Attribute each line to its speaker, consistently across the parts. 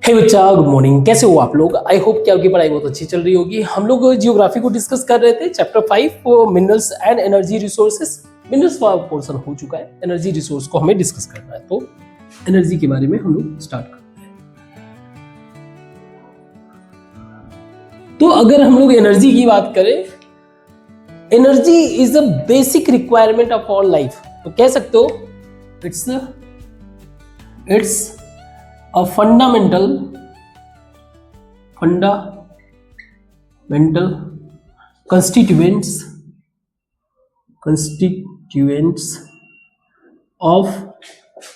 Speaker 1: हे बच्चा, good morning. कैसे हो आप लोग? आई होप कि आपकी पढ़ाई बहुत अच्छी चल रही होगी। हम लोग जियोग्राफी को डिस्कस कर रहे थे, chapter 5 minerals and energy resources. Minerals वाला पोर्शन हो चुका है, एनर्जी रिसोर्स को हमें डिस्कस करना है। तो एनर्जी के बारे में हम लोग स्टार्ट करते हैं। तो अगर हम लोग एनर्जी की बात करें, energy is a basic requirement of all life. तो कह सकते हो it's a fundamental constituents of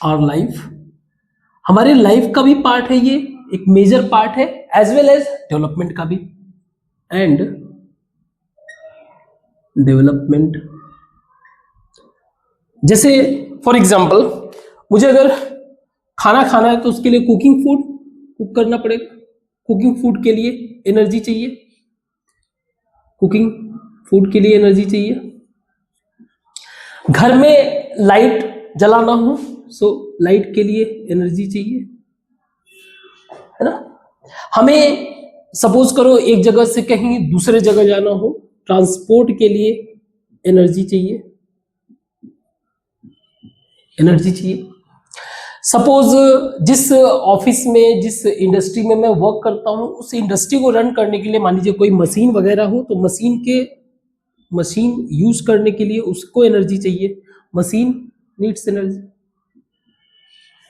Speaker 1: our life। हमारे लाइफ का भी पार्ट है, ये एक मेजर पार्ट है, एज वेल एज डेवलपमेंट का भी। एंड डेवलपमेंट जैसे फॉर एग्जाम्पल, मुझे अगर खाना खाना है तो उसके लिए कुक करना पड़ेगा। कुकिंग फूड के लिए एनर्जी चाहिए, घर में लाइट जलाना हो सो लाइट के लिए एनर्जी चाहिए, है ना। हमें सपोज करो एक जगह से कहीं दूसरे जगह जाना हो, ट्रांसपोर्ट के लिए एनर्जी चाहिए। सपोज जिस ऑफिस में, जिस इंडस्ट्री में मैं वर्क करता हूं, उस इंडस्ट्री को रन करने के लिए मान लीजिए कोई मशीन वगैरह हो, तो मशीन यूज करने के लिए उसको एनर्जी चाहिए। Machine needs energy.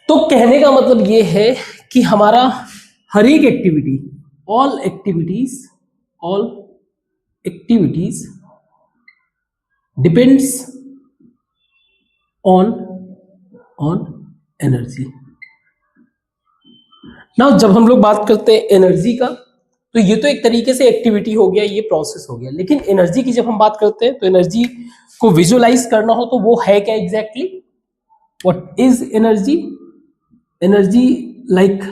Speaker 1: तो कहने का मतलब ये है कि हमारा हर एक activity, all activities depends on energy. Now जब हम लोग बात करते हैं एनर्जी का, तो ये तो एक तरीके से एक्टिविटी हो गया, ये प्रोसेस हो गया। लेकिन एनर्जी की जब हम बात करते हैं, तो एनर्जी को विजुअलाइज करना हो तो वो है क्या exactly? What is energy? Energy like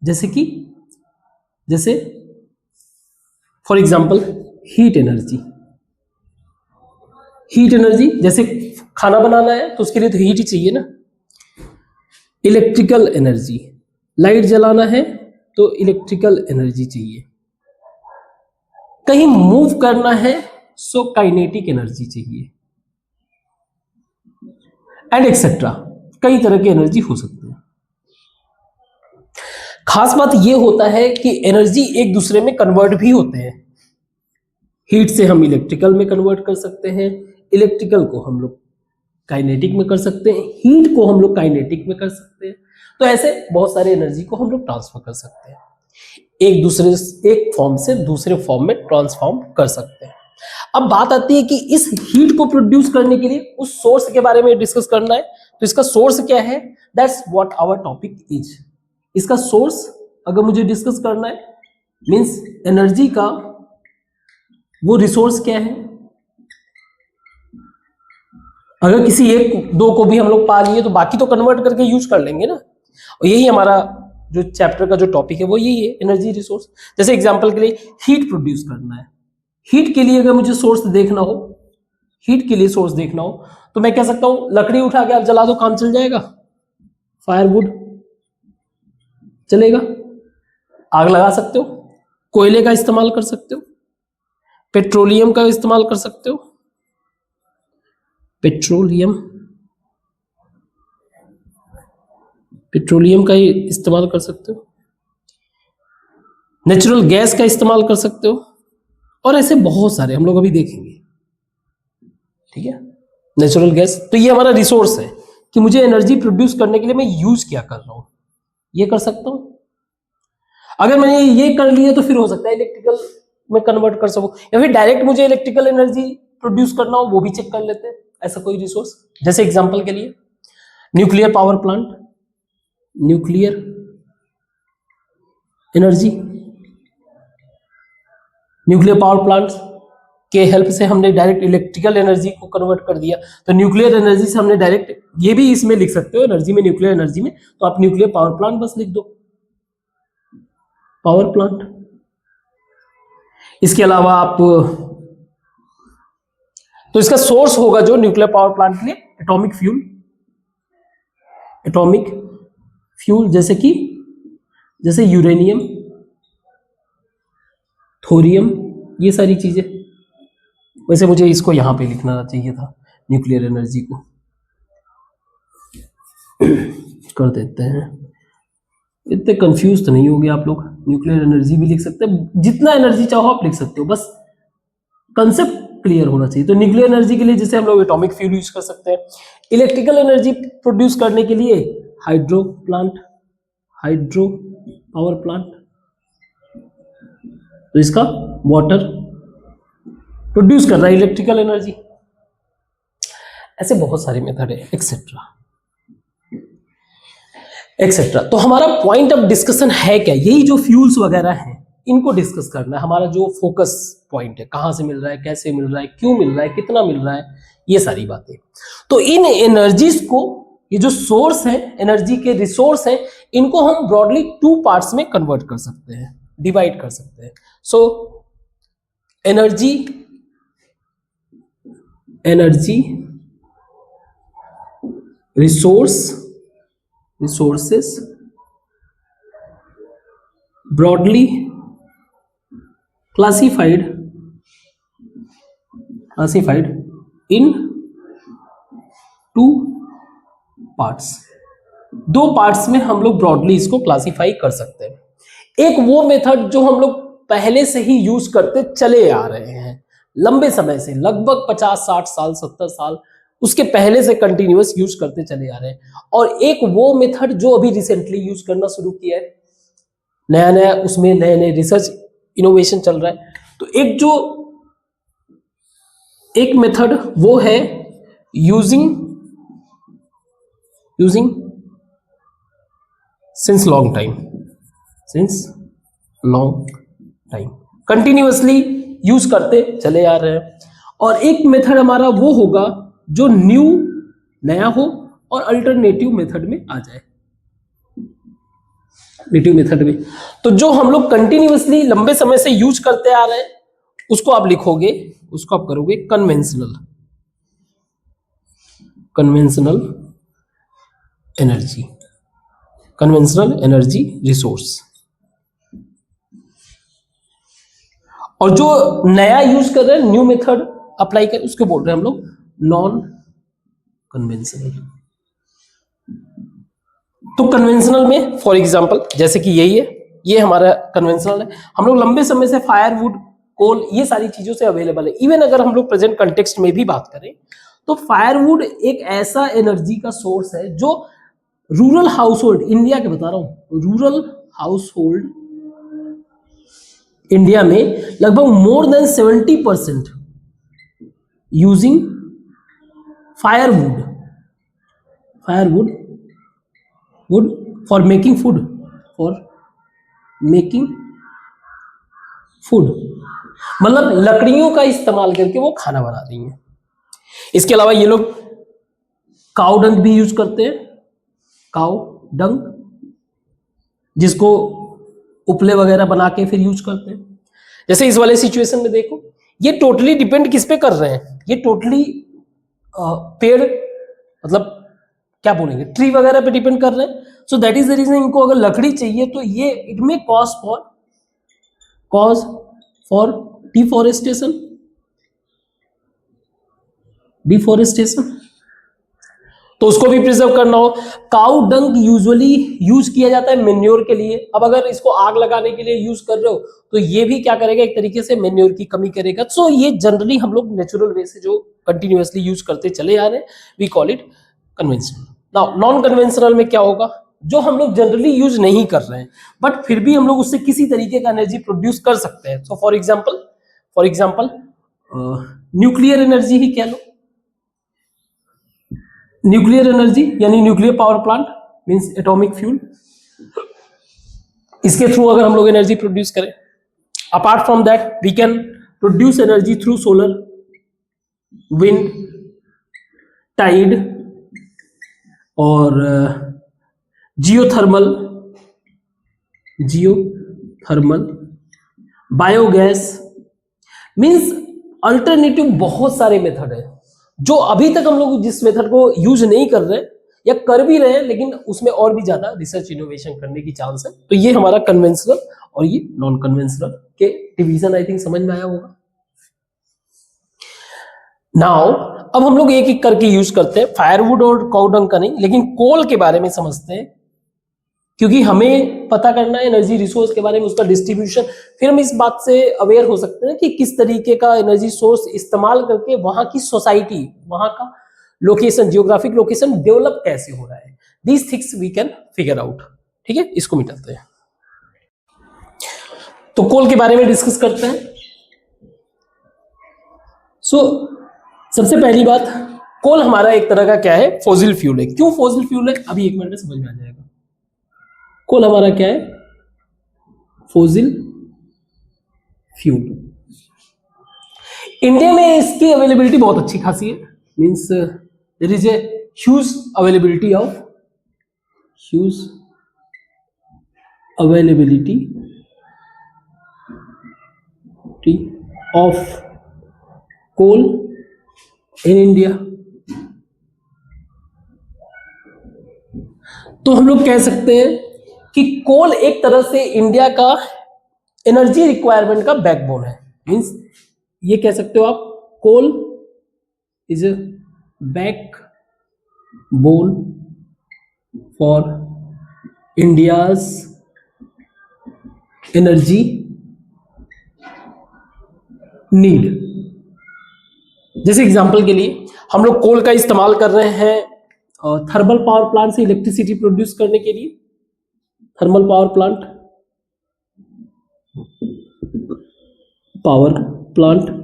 Speaker 1: जैसे फॉर एग्जाम्पल हीट एनर्जी। जैसे खाना बनाना है तो उसके लिए तो हीट ही चाहिए ना। इलेक्ट्रिकल एनर्जी, लाइट जलाना है तो इलेक्ट्रिकल एनर्जी चाहिए। कहीं मूव करना है सो काइनेटिक एनर्जी चाहिए, एंड एक्सेट्रा। कई तरह की एनर्जी हो सकती है। खास बात यह होता है कि एनर्जी एक दूसरे में कन्वर्ट भी होते हैं। हीट से हम इलेक्ट्रिकल में कन्वर्ट कर सकते हैं, इलेक्ट्रिकल को हम लोग काइनेटिक में कर सकते हैं, हीट को हम लोग काइनेटिक में कर सकते हैं। तो ऐसे बहुत सारे एनर्जी को हम लोग ट्रांसफर कर सकते हैं, एक फॉर्म से दूसरे फॉर्म में ट्रांसफॉर्म कर सकते हैं। अब बात आती है कि इस हीट को प्रोड्यूस करने के लिए उस सोर्स के बारे में डिस्कस करना है। तो इसका सोर्स क्या है? That's what our topic is. इसका सोर्स अगर मुझे डिस्कस करना है, मींस एनर्जी का वो रिसोर्स क्या है। अगर किसी एक दो को भी हम लोग पा लिए तो बाकी तो कन्वर्ट करके यूज कर लेंगे ना। और यही हमारा जो चैप्टर का जो टॉपिक है वो यही है, एनर्जी रिसोर्स। जैसे एग्जांपल के लिए हीट प्रोड्यूस करना है, हीट के लिए अगर मुझे सोर्स देखना हो, तो मैं कह सकता हूं लकड़ी उठा के आप जला दो, काम चल जाएगा। फायरवुड चलेगा, आग लगा सकते हो, कोयले का इस्तेमाल कर सकते हो, पेट्रोलियम का इस्तेमाल कर सकते हो, पेट्रोलियम का ही इस्तेमाल कर सकते हो, नेचुरल गैस का इस्तेमाल कर सकते हो, और ऐसे बहुत सारे हम लोग अभी देखेंगे। ठीक है, नेचुरल गैस। तो ये हमारा रिसोर्स है कि मुझे एनर्जी प्रोड्यूस करने के लिए मैं यूज क्या कर रहा हूं, ये कर सकता हूं। अगर मैंने ये कर लिया तो फिर हो सकता है इलेक्ट्रिकल में कन्वर्ट कर सकूं, या फिर डायरेक्ट मुझे इलेक्ट्रिकल एनर्जी प्रोड्यूस करना हो, वो भी चेक कर लेते हैं। ऐसा कोई रिसोर्स, जैसे एग्जांपल के लिए nuclear power plant, nuclear energy. Nuclear power plant के हेल्प से हमने डायरेक्ट इलेक्ट्रिकल एनर्जी को कन्वर्ट कर दिया। तो न्यूक्लियर एनर्जी से हमने डायरेक्ट, ये भी इसमें लिख सकते हो एनर्जी में, न्यूक्लियर एनर्जी में, तो आप न्यूक्लियर पावर प्लांट बस लिख दो, पावर प्लांट। इसके अलावा आप, तो इसका सोर्स होगा जो न्यूक्लियर पावर प्लांट के लिए एटॉमिक फ्यूल, जैसे कि जैसे यूरेनियम, थोरियम, ये सारी चीजें। वैसे मुझे इसको यहां पे लिखना चाहिए था, न्यूक्लियर एनर्जी को कर देते हैं। इतने कंफ्यूज तो नहीं होगे आप लोग, न्यूक्लियर एनर्जी भी लिख सकते हैं, जितना एनर्जी चाहो आप लिख सकते हो, बस कंसेप्ट क्लियर होना चाहिए। तो न्यूक्लियर एनर्जी के लिए जैसे हम लोग एटॉमिक फ्यूल यूज कर सकते हैं, इलेक्ट्रिकल एनर्जी प्रोड्यूस करने के लिए hydro plant, hydro power plant, तो इसका वाटर प्रोड्यूस कर रहा है इलेक्ट्रिकल एनर्जी। ऐसे बहुत सारे मेथड है, एक्सेट्रा एक्सेट्रा। तो हमारा पॉइंट ऑफ डिस्कशन है क्या, यही जो फ्यूल्स वगैरह हैं इनको डिस्कस करना है। हमारा जो फोकस पॉइंट है, कहां से मिल रहा है, कैसे मिल रहा है, क्यों मिल रहा है, कितना मिल रहा है, ये सारी बातें। तो इन एनर्जीज को, ये जो सोर्स है, एनर्जी के रिसोर्स हैं, इनको हम ब्रॉडली 2 पार्ट्स में कन्वर्ट कर सकते हैं, डिवाइड कर सकते हैं। So energy resources broadly classified in 2 parts. 2 parts में हम लोग ब्रॉडली इसको क्लासिफाई कर सकते हैं। एक वो मेथड जो हम लोग पहले से ही यूज करते चले आ रहे हैं लंबे समय से, लगभग 50, 60 साल, 70 साल, उसके पहले से कंटिन्यूअस यूज करते चले आ रहे हैं। और एक वो मेथड जो अभी रिसेंटली यूज करना शुरू किया है, नया नया उसमें नए नए रिसर्च इनोवेशन चल रहा है। तो एक मेथड वो है using since long time, continuously use करते चले आ रहे हैं। और एक मेथड हमारा वो होगा जो नया हो और अल्टरनेटिव मेथड में आ जाए, नेटिव मेथड में। तो जो हम लोग कंटिन्यूअसली लंबे समय से यूज करते आ रहे हैं उसको आप लिखोगे, उसको आप करोगे कन्वेंशनल एनर्जी रिसोर्स। और जो नया यूज कर रहे हैं, न्यू मेथड अप्लाई कर, उसको बोल रहे हैं हम लोग नॉन कन्वेंशनल। तो कन्वेंशनल में फॉर एग्जांपल जैसे कि यही है, ये हमारा कन्वेंशनल है। हम लोग लंबे समय से फायरवुड, कोल, ये सारी चीजों से अवेलेबल है। इवन अगर हम लोग प्रेजेंट कंटेक्स्ट में भी बात करें तो फायरवुड एक ऐसा एनर्जी का सोर्स है जो रूरल हाउसहोल्ड, इंडिया के बता रहा हूं, रूरल हाउसहोल्ड इंडिया में लगभग more than 70% using firewood for making food, मतलब लकड़ियों का इस्तेमाल करके वो खाना बना रही हैं। इसके अलावा ये लोग काऊ डंग भी यूज करते हैं, काऊ डंग, जिसको उपले वगैरह बना के फिर यूज करते हैं। जैसे इस वाले सिचुएशन में देखो, ये टोटली डिपेंड किस पे कर रहे हैं, ये टोटली पेड़, मतलब क्या बोलेंगे, ट्री वगैरह पे डिपेंड कर रहे हैं। So that is the reason इनको अगर लकड़ी चाहिए तो ये इट में कॉज फॉर डिफॉरेस्टेशन। तो उसको भी प्रिजर्व करना हो। काऊ डंग यूजुअली यूज किया जाता है मेन्योर के लिए। अब अगर इसको आग लगाने के लिए यूज कर रहे हो तो ये भी क्या करेगा, एक तरीके से मेन्योर की कमी करेगा। सो ये जनरली हम लोग नेचुरल वे से जो कंटिन्यूअसली यूज करते चले आ रहे हैं, we call it conventional. Now non conventional में क्या होगा, जो हम लोग जनरली यूज नहीं कर रहे हैं बट फिर भी हम लोग उससे किसी तरीके का एनर्जी प्रोड्यूस कर सकते हैं। So for example nuclear energy ही कह लो। न्यूक्लियर एनर्जी यानी nuclear power plant means atomic fuel, इसके थ्रू अगर हम लोग एनर्जी प्रोड्यूस करें। Apart from that we can produce energy through solar, wind, tide और जियोथर्मल, बायोगैस, मींस अल्टरनेटिव बहुत सारे मेथड है जो अभी तक हम लोग जिस मेथड को यूज नहीं कर रहे या कर भी रहे हैं, लेकिन उसमें और भी ज्यादा रिसर्च इनोवेशन करने की चांस है। तो ये हमारा कन्वेंशनल और ये नॉन कन्वेंशनल के डिवीजन आई थिंक समझ में आया होगा। नाउ अब हम लोग एक एक करके यूज करते हैं, फायरवुड और काउडंग का नहीं, लेकिन कोल के बारे में समझते हैं, क्योंकि हमें पता करना है एनर्जी रिसोर्स के बारे में, उसका डिस्ट्रीब्यूशन। फिर हम इस बात से अवेयर हो सकते हैं कि किस तरीके का एनर्जी सोर्स इस्तेमाल करके वहां की सोसाइटी, वहां का लोकेशन, जियोग्राफिक लोकेशन डेवलप कैसे हो रहा है। These things we can figure out. ठीक है, इसको मिटाते हैं। तो कोल के बारे में डिस्कस करते हैं। सबसे पहली बात, कोल हमारा एक तरह का क्या है, फॉसिल फ्यूल है। क्यों फॉसिल फ्यूल है, अभी 1 मिनट में समझ में आ जाएगा। कोल हमारा क्या है, फॉसिल फ्यूल। इंडिया में इसकी अवेलेबिलिटी बहुत अच्छी खासी है, means there is a huge availability of coal in India. तो हम लोग कह सकते हैं कि कोल एक तरह से इंडिया का एनर्जी रिक्वायरमेंट का बैकबोन है। मींस ये कह सकते हो आप, coal is a backbone for India's energy need. जैसे एग्जांपल के लिए हम लोग कोल का इस्तेमाल कर रहे हैं थर्मल पावर प्लांट से इलेक्ट्रिसिटी प्रोड्यूस करने के लिए। थर्मल पावर प्लांट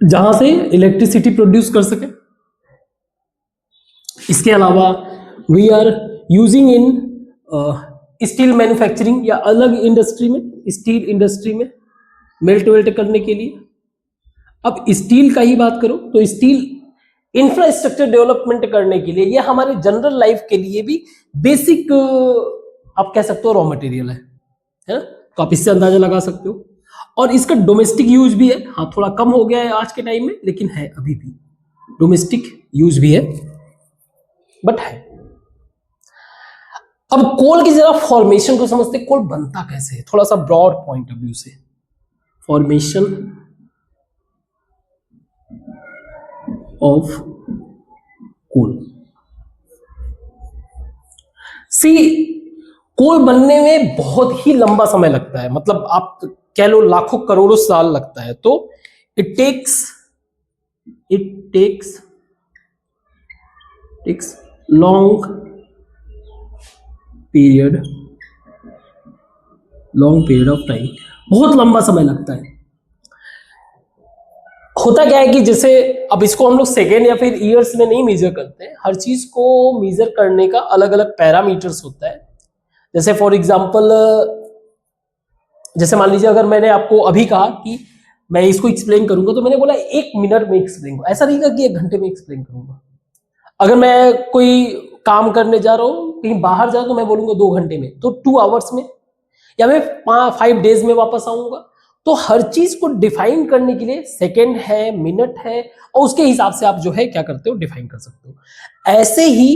Speaker 1: जहां से इलेक्ट्रिसिटी प्रोड्यूस कर सके। इसके अलावा we are using in steel manufacturing या अलग इंडस्ट्री में, स्टील इंडस्ट्री में मेल्ट वेल्ट करने के लिए। अब स्टील का ही बात करो तो स्टील इंफ्रास्ट्रक्चर डेवलपमेंट करने के लिए, ये हमारे जनरल लाइफ के लिए भी बेसिक आप कह सकते हो रॉ मटेरियल है ना। तो आप इससे अंदाजा लगा सकते हो। और इसका डोमेस्टिक यूज भी है, हाँ थोड़ा कम हो गया है आज के टाइम में, लेकिन है अभी भी डोमेस्टिक यूज भी है, बट है। अब कोल की जरा फॉर्मेशन को समझते, कोल बनता कैसे है, थोड़ा सा ब्रॉड पॉइंट ऑफ व्यू से। Formation of coal. कोल बनने में बहुत ही लंबा समय लगता है, मतलब आप कह लो लाखों करोड़ों साल लगता है। तो it takes long period of time, बहुत लंबा समय लगता है। होता क्या है कि जैसे अब इसको हम लोग सेकेंड या फिर ईयर्स में नहीं मेजर करते हैं, हर चीज को मेजर करने का अलग अलग पैरामीटर्स होता है। जैसे फॉर एग्जांपल, जैसे मान लीजिए अगर मैंने आपको अभी कहा कि मैं इसको एक्सप्लेन करूंगा, तो मैंने बोला 1 मिनट में एक्सप्लेन करूंगा, ऐसा नहीं कहा कि 1 घंटे में एक्सप्लेन करूंगा। अगर मैं कोई काम करने जा रहा हूं, कहीं बाहर जा रहा हूं, तो मैं बोलूंगा 2 घंटे में, तो 2 आवर्स में, या मैं 5 डेज में वापस आऊंगा। तो हर चीज को डिफाइन करने के लिए सेकेंड है, मिनट है, और उसके हिसाब से आप जो है क्या करते हो, डिफाइन कर सकते हो। ऐसे ही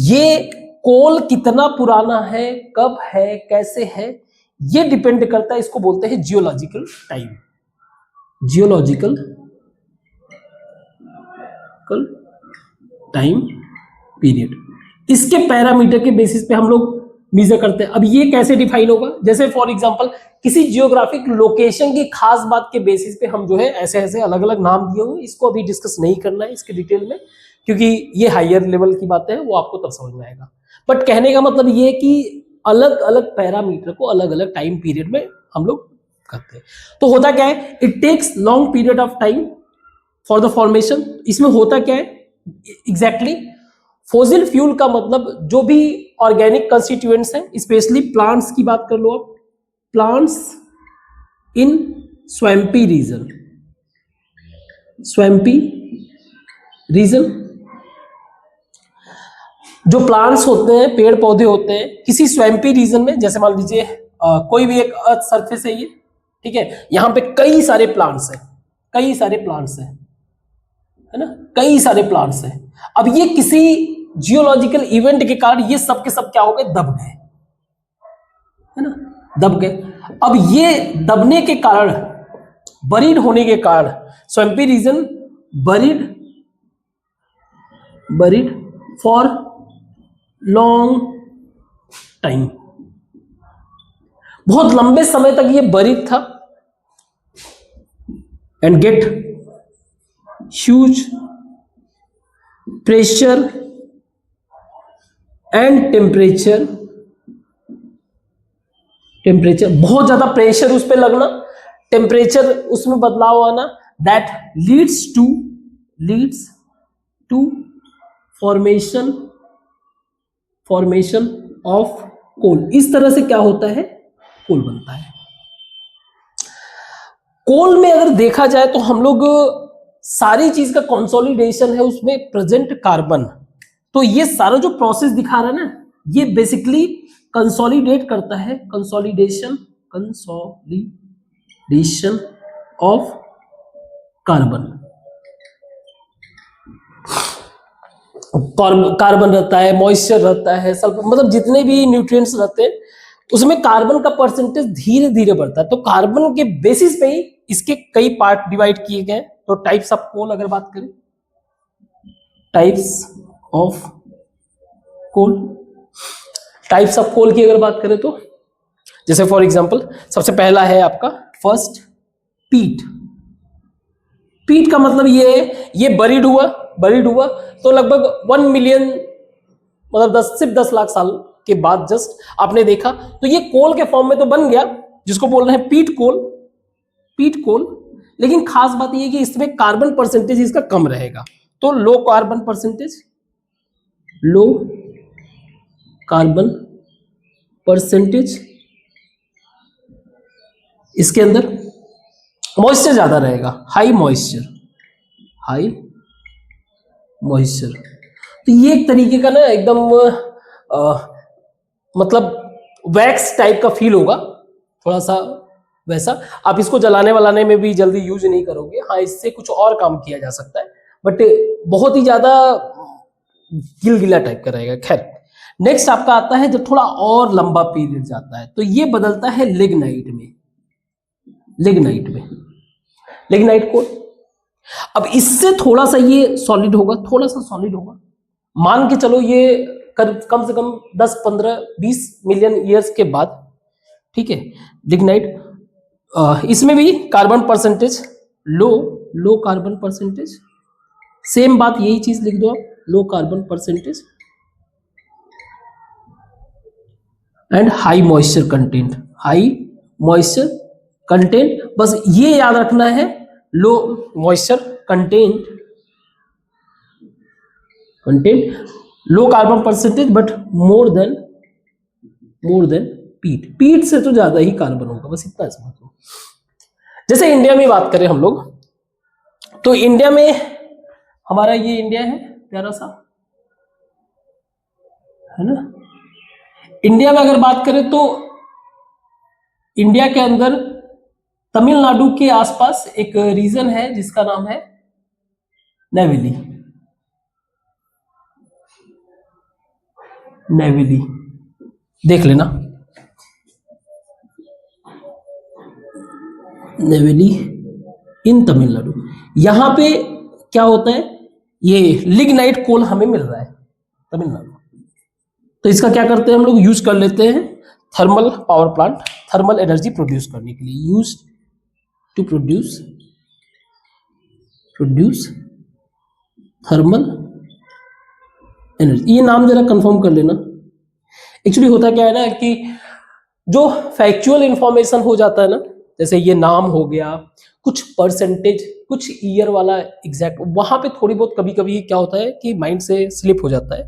Speaker 1: ये कोल कितना पुराना है, कब है, कैसे है, ये डिपेंड करता है, इसको बोलते हैं geological time. Geological time period, इसके पैरामीटर के बेसिस पे हम लोग मेजर करते हैं। अब ये कैसे डिफाइन होगा, जैसे फॉर एग्जांपल किसी जियोग्राफिक लोकेशन की खास बात के बेसिस पे हम जो है ऐसे ऐसे अलग अलग नाम दिए होंगे। इसको अभी डिस्कस नहीं करना है इसके डिटेल में, क्योंकि ये हायर लेवल की बातें हैं, वो आपको तब समझ में आएगा। बट कहने का मतलब ये कि अलग अलग पैरामीटर को अलग अलग टाइम पीरियड में हम लोग करते हैं। तो होता क्या है, it takes long period of time for the formation. इसमें होता क्या है एग्जैक्टली, फॉसिल फ्यूल का मतलब जो भी ऑर्गेनिक कंस्टिट्यूएंट्स हैं, स्पेशली प्लांट्स की बात कर लो आप, प्लांट्स इन स्वैम्पी रीजन, जो प्लांट्स होते हैं, पेड़ पौधे होते हैं किसी स्वैम्पी रीजन में, जैसे मान लीजिए कोई भी एक अर्थ सरफेस है ये, ठीक है, यहां पे कई सारे प्लांट्स हैं, है ना, कई सारे प्लांट्स हैं। अब ये किसी जियोलॉजिकल इवेंट के कारण ये सब के सब क्या हो गए, दब गए, है ना, दब गए। अब ये दबने के कारण, बरीड होने के कारण, swampy region buried for long time, बहुत लंबे समय तक ये बरीड था, and get huge pressure and temperature, बहुत ज्यादा प्रेशर उस पर लगना, टेम्परेचर उसमें बदलाव आना, that leads to formation of coal. इस तरह से क्या होता है, कोल बनता है। कोल में अगर देखा जाए तो हम लोग सारी चीज का कंसोलिडेशन है उसमें प्रेजेंट कार्बन, तो ये सारा जो प्रोसेस दिखा रहा है ना, ये बेसिकली कंसोलिडेट करता है, कंसोलिडेशन ऑफ कार्बन। कार्बन रहता है, मॉइस्चर रहता है, सल्फर, मतलब जितने भी न्यूट्रिएंट्स रहते हैं उसमें कार्बन का परसेंटेज धीरे धीरे बढ़ता है। तो कार्बन के बेसिस पे ही इसके कई पार्ट डिवाइड किए गए। तो टाइप्स ऑफ कोल अगर बात करें, टाइप्स ऑफ कोल की अगर बात करें तो जैसे फॉर एग्जांपल सबसे पहला है आपका फर्स्ट पीट। पीट का मतलब ये बरीड हुआ तो लगभग 1 मिलियन, मतलब सिर्फ 10 लाख साल के बाद जस्ट आपने देखा, तो ये कोल के फॉर्म में तो बन गया, जिसको बोल रहे हैं पीट कोल। लेकिन खास बात ये है कि इसमें कार्बन परसेंटेज इसका कम रहेगा, तो लो कार्बन परसेंटेज इसके अंदर, मॉइस्चर ज्यादा रहेगा, हाई मॉइस्चर। तो ये एक तरीके का ना एकदम मतलब वैक्स टाइप का फील होगा, थोड़ा सा वैसा। आप इसको जलाने वलाने में भी जल्दी यूज नहीं करोगे, हाँ इससे कुछ और काम किया जा सकता है, बट बहुत ही ज्यादा गिलगिला टाइप का रहेगा। खैर, नेक्स्ट आपका आता है जब थोड़ा और लंबा पीरियड जाता है, तो ये बदलता है लिग्नाइट कोल। अब इससे थोड़ा सा ये सॉलिड होगा, मान के चलो ये कम से कम 10, 15, 20 मिलियन ईयर्स के बाद, ठीक है। लिग्नाइट, इसमें भी carbon percentage low carbon percentage, same बात यही चीज लिख दो आप, low carbon percentage and high moisture content. बस ये याद रखना है, low moisture content, low carbon percentage but more than peat से तो ज्यादा ही कार्बन होगा, बस इतना समझ लो। जैसे इंडिया में बात करें हम लोग, तो इंडिया में हमारा ये इंडिया है प्यारा सा, है ना। इंडिया में अगर बात करें तो इंडिया के अंदर तमिलनाडु के आसपास एक रीजन है जिसका नाम है नेवेली। देख लेना, नेवेली इन तमिलनाडु। यहां पे क्या होता है, ये लिग्नाइट कोल हमें मिल रहा है तमिलनाडु, तो इसका क्या करते हैं हम लोग, यूज कर लेते हैं thermal power plant, thermal energy produce करने के लिए, use to produce thermal energy. ये नाम जरा कंफर्म कर लेना। एक्चुअली होता क्या है ना कि जो फैक्चुअल इंफॉर्मेशन हो जाता है ना, जैसे ये नाम हो गया, कुछ परसेंटेज, कुछ ईयर वाला एग्जैक्ट, वहां पे थोड़ी बहुत कभी कभी क्या होता है कि माइंड से स्लिप हो जाता है,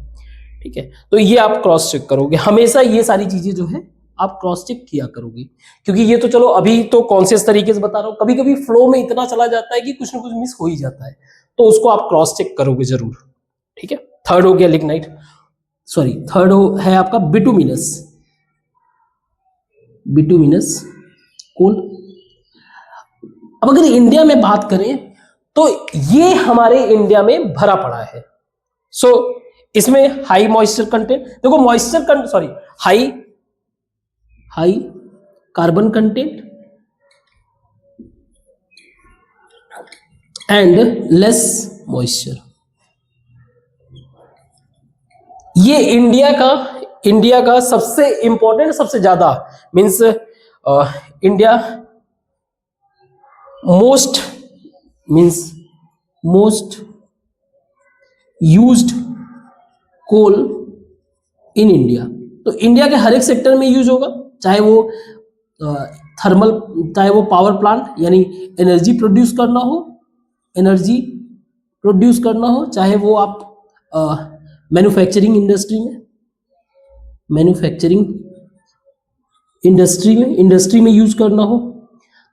Speaker 1: ठीक है। तो ये आप क्रॉस चेक करोगे हमेशा, ये सारी चीजें जो है आप क्रॉस चेक किया करोगे, क्योंकि ये तो चलो अभी तो कॉन्शियस तरीके से बता रहा हूँ, कभी कभी फ्लो में इतना चला जाता है कि कुछ ना कुछ मिस हो ही जाता है, तो उसको आप क्रॉस चेक करोगे जरूर, ठीक है। थर्ड हो गया लिग्नाइट, सॉरी थर्ड है आपका बिटुमिनस कोल। अब अगर इंडिया में बात करें तो ये हमारे इंडिया में भरा पड़ा है। सो इसमें हाई मॉइस्चर कंटेंट, देखो moisture content, sorry, high carbon content and less moisture. ये इंडिया का सबसे इंपॉर्टेंट, सबसे ज्यादा means India most used coal in India. तो इंडिया के हर एक सेक्टर में यूज होगा, चाहे वो थर्मल, चाहे वो पावर प्लांट यानी एनर्जी प्रोड्यूस करना हो, चाहे वो आप मैन्युफैक्चरिंग इंडस्ट्री में यूज करना हो।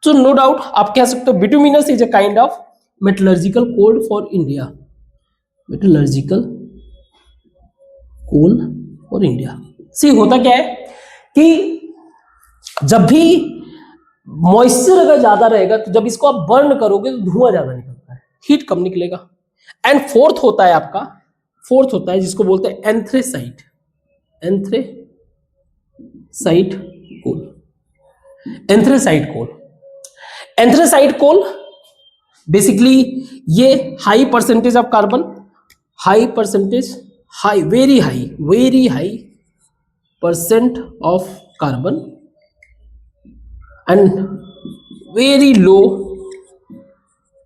Speaker 1: तो नो डाउट आप कह सकते हो bituminous is a kind of metallurgical coal for India, see होता क्या है कि जब भी मॉइस्चर अगर ज्यादा रहेगा तो जब इसको आप बर्न करोगे तो धुआं ज्यादा निकलता है, हीट कम निकलेगा। एंड फोर्थ होता है जिसको बोलते हैं एंथ्रेसाइट कोल। बेसिकली ये high percentage of carbon, very high percent of carbon and very low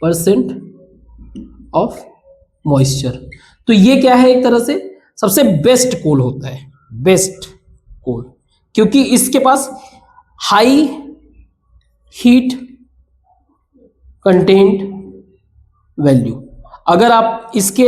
Speaker 1: percent of moisture. तो ये क्या है, एक तरह से सबसे बेस्ट कोल होता है, क्योंकि इसके पास हाई हीट कंटेंट वैल्यू। अगर आप इसके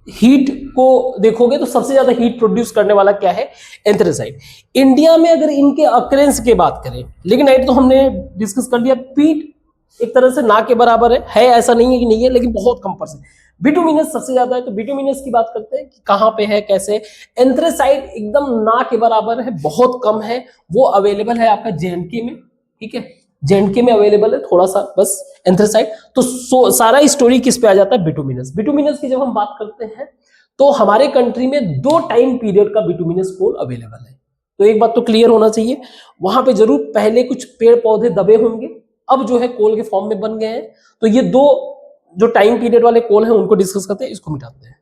Speaker 1: हीट को देखोगे तो सबसे ज्यादा हीट प्रोड्यूस करने वाला क्या है, एंथ्रेसाइट। इंडिया में अगर इनके अक्रेंस की बात करें, लिग्नाइट तो हमने डिस्कस कर लिया, पीट एक तरह से ना के बराबर है, ऐसा नहीं है कि नहीं है, लेकिन बहुत कम परसेंट। बिटुमिनस सबसे ज्यादा है, तो बिटुमिनस की बात करते हैं कि कहां पे है, कैसे। एंथ्रेसाइट एकदम ना के बराबर है, बहुत कम है, वो अवेलेबल है आपका जेएंडके में, ठीक है, जेएंडके में अवेलेबल है थोड़ा सा बस एंथ्रेसाइट। तो सारा स्टोरी किस पे आ जाता है, बिटुमिनस की जब हम बात करते हैं तो हमारे कंट्री में 2 टाइम पीरियड का बिटुमिनस कोल अवेलेबल है। तो एक बात तो क्लियर होना चाहिए, वहां पे जरूर पहले कुछ पेड़ पौधे दबे होंगे, अब जो है कोल के फॉर्म में बन गए हैं। तो ये 2 जो टाइम पीरियड वाले कोल हैं उनको डिस्कस करते हैं, इसको मिटाते हैं।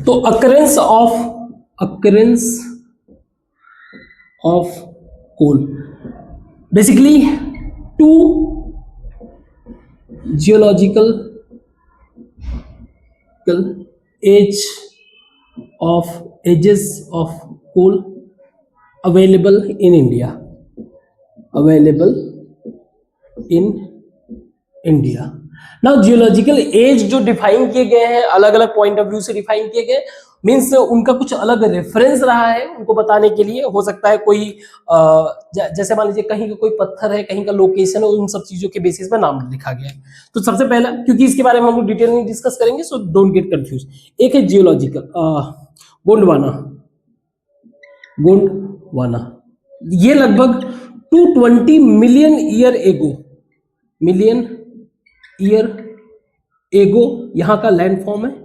Speaker 1: तो occurrence of coal, basically 2 geological ages of coal available in India. Now geological age जो डिफाइन किए गए हैं, अलग अलग पॉइंट ऑफ व्यू से डिफाइन किए गए, मीन्स उनका कुछ अलग रेफरेंस रहा है उनको बताने के लिए। हो सकता है कोई जैसे मान लीजिए कहीं का कोई पत्थर है, कहीं का लोकेशन है, उन सब चीजों के बेसिस पे नाम लिखा गया है। तो सबसे पहला, क्योंकि इसके बारे में हम लोग डिटेल में डिस्कस करेंगे, सो डोंट गेट कंफ्यूज। एक है जियोलॉजिकल गोंडवाना, ये लगभग 220 मिलियन ईयर एगो यहाँ का लैंडफॉर्म है।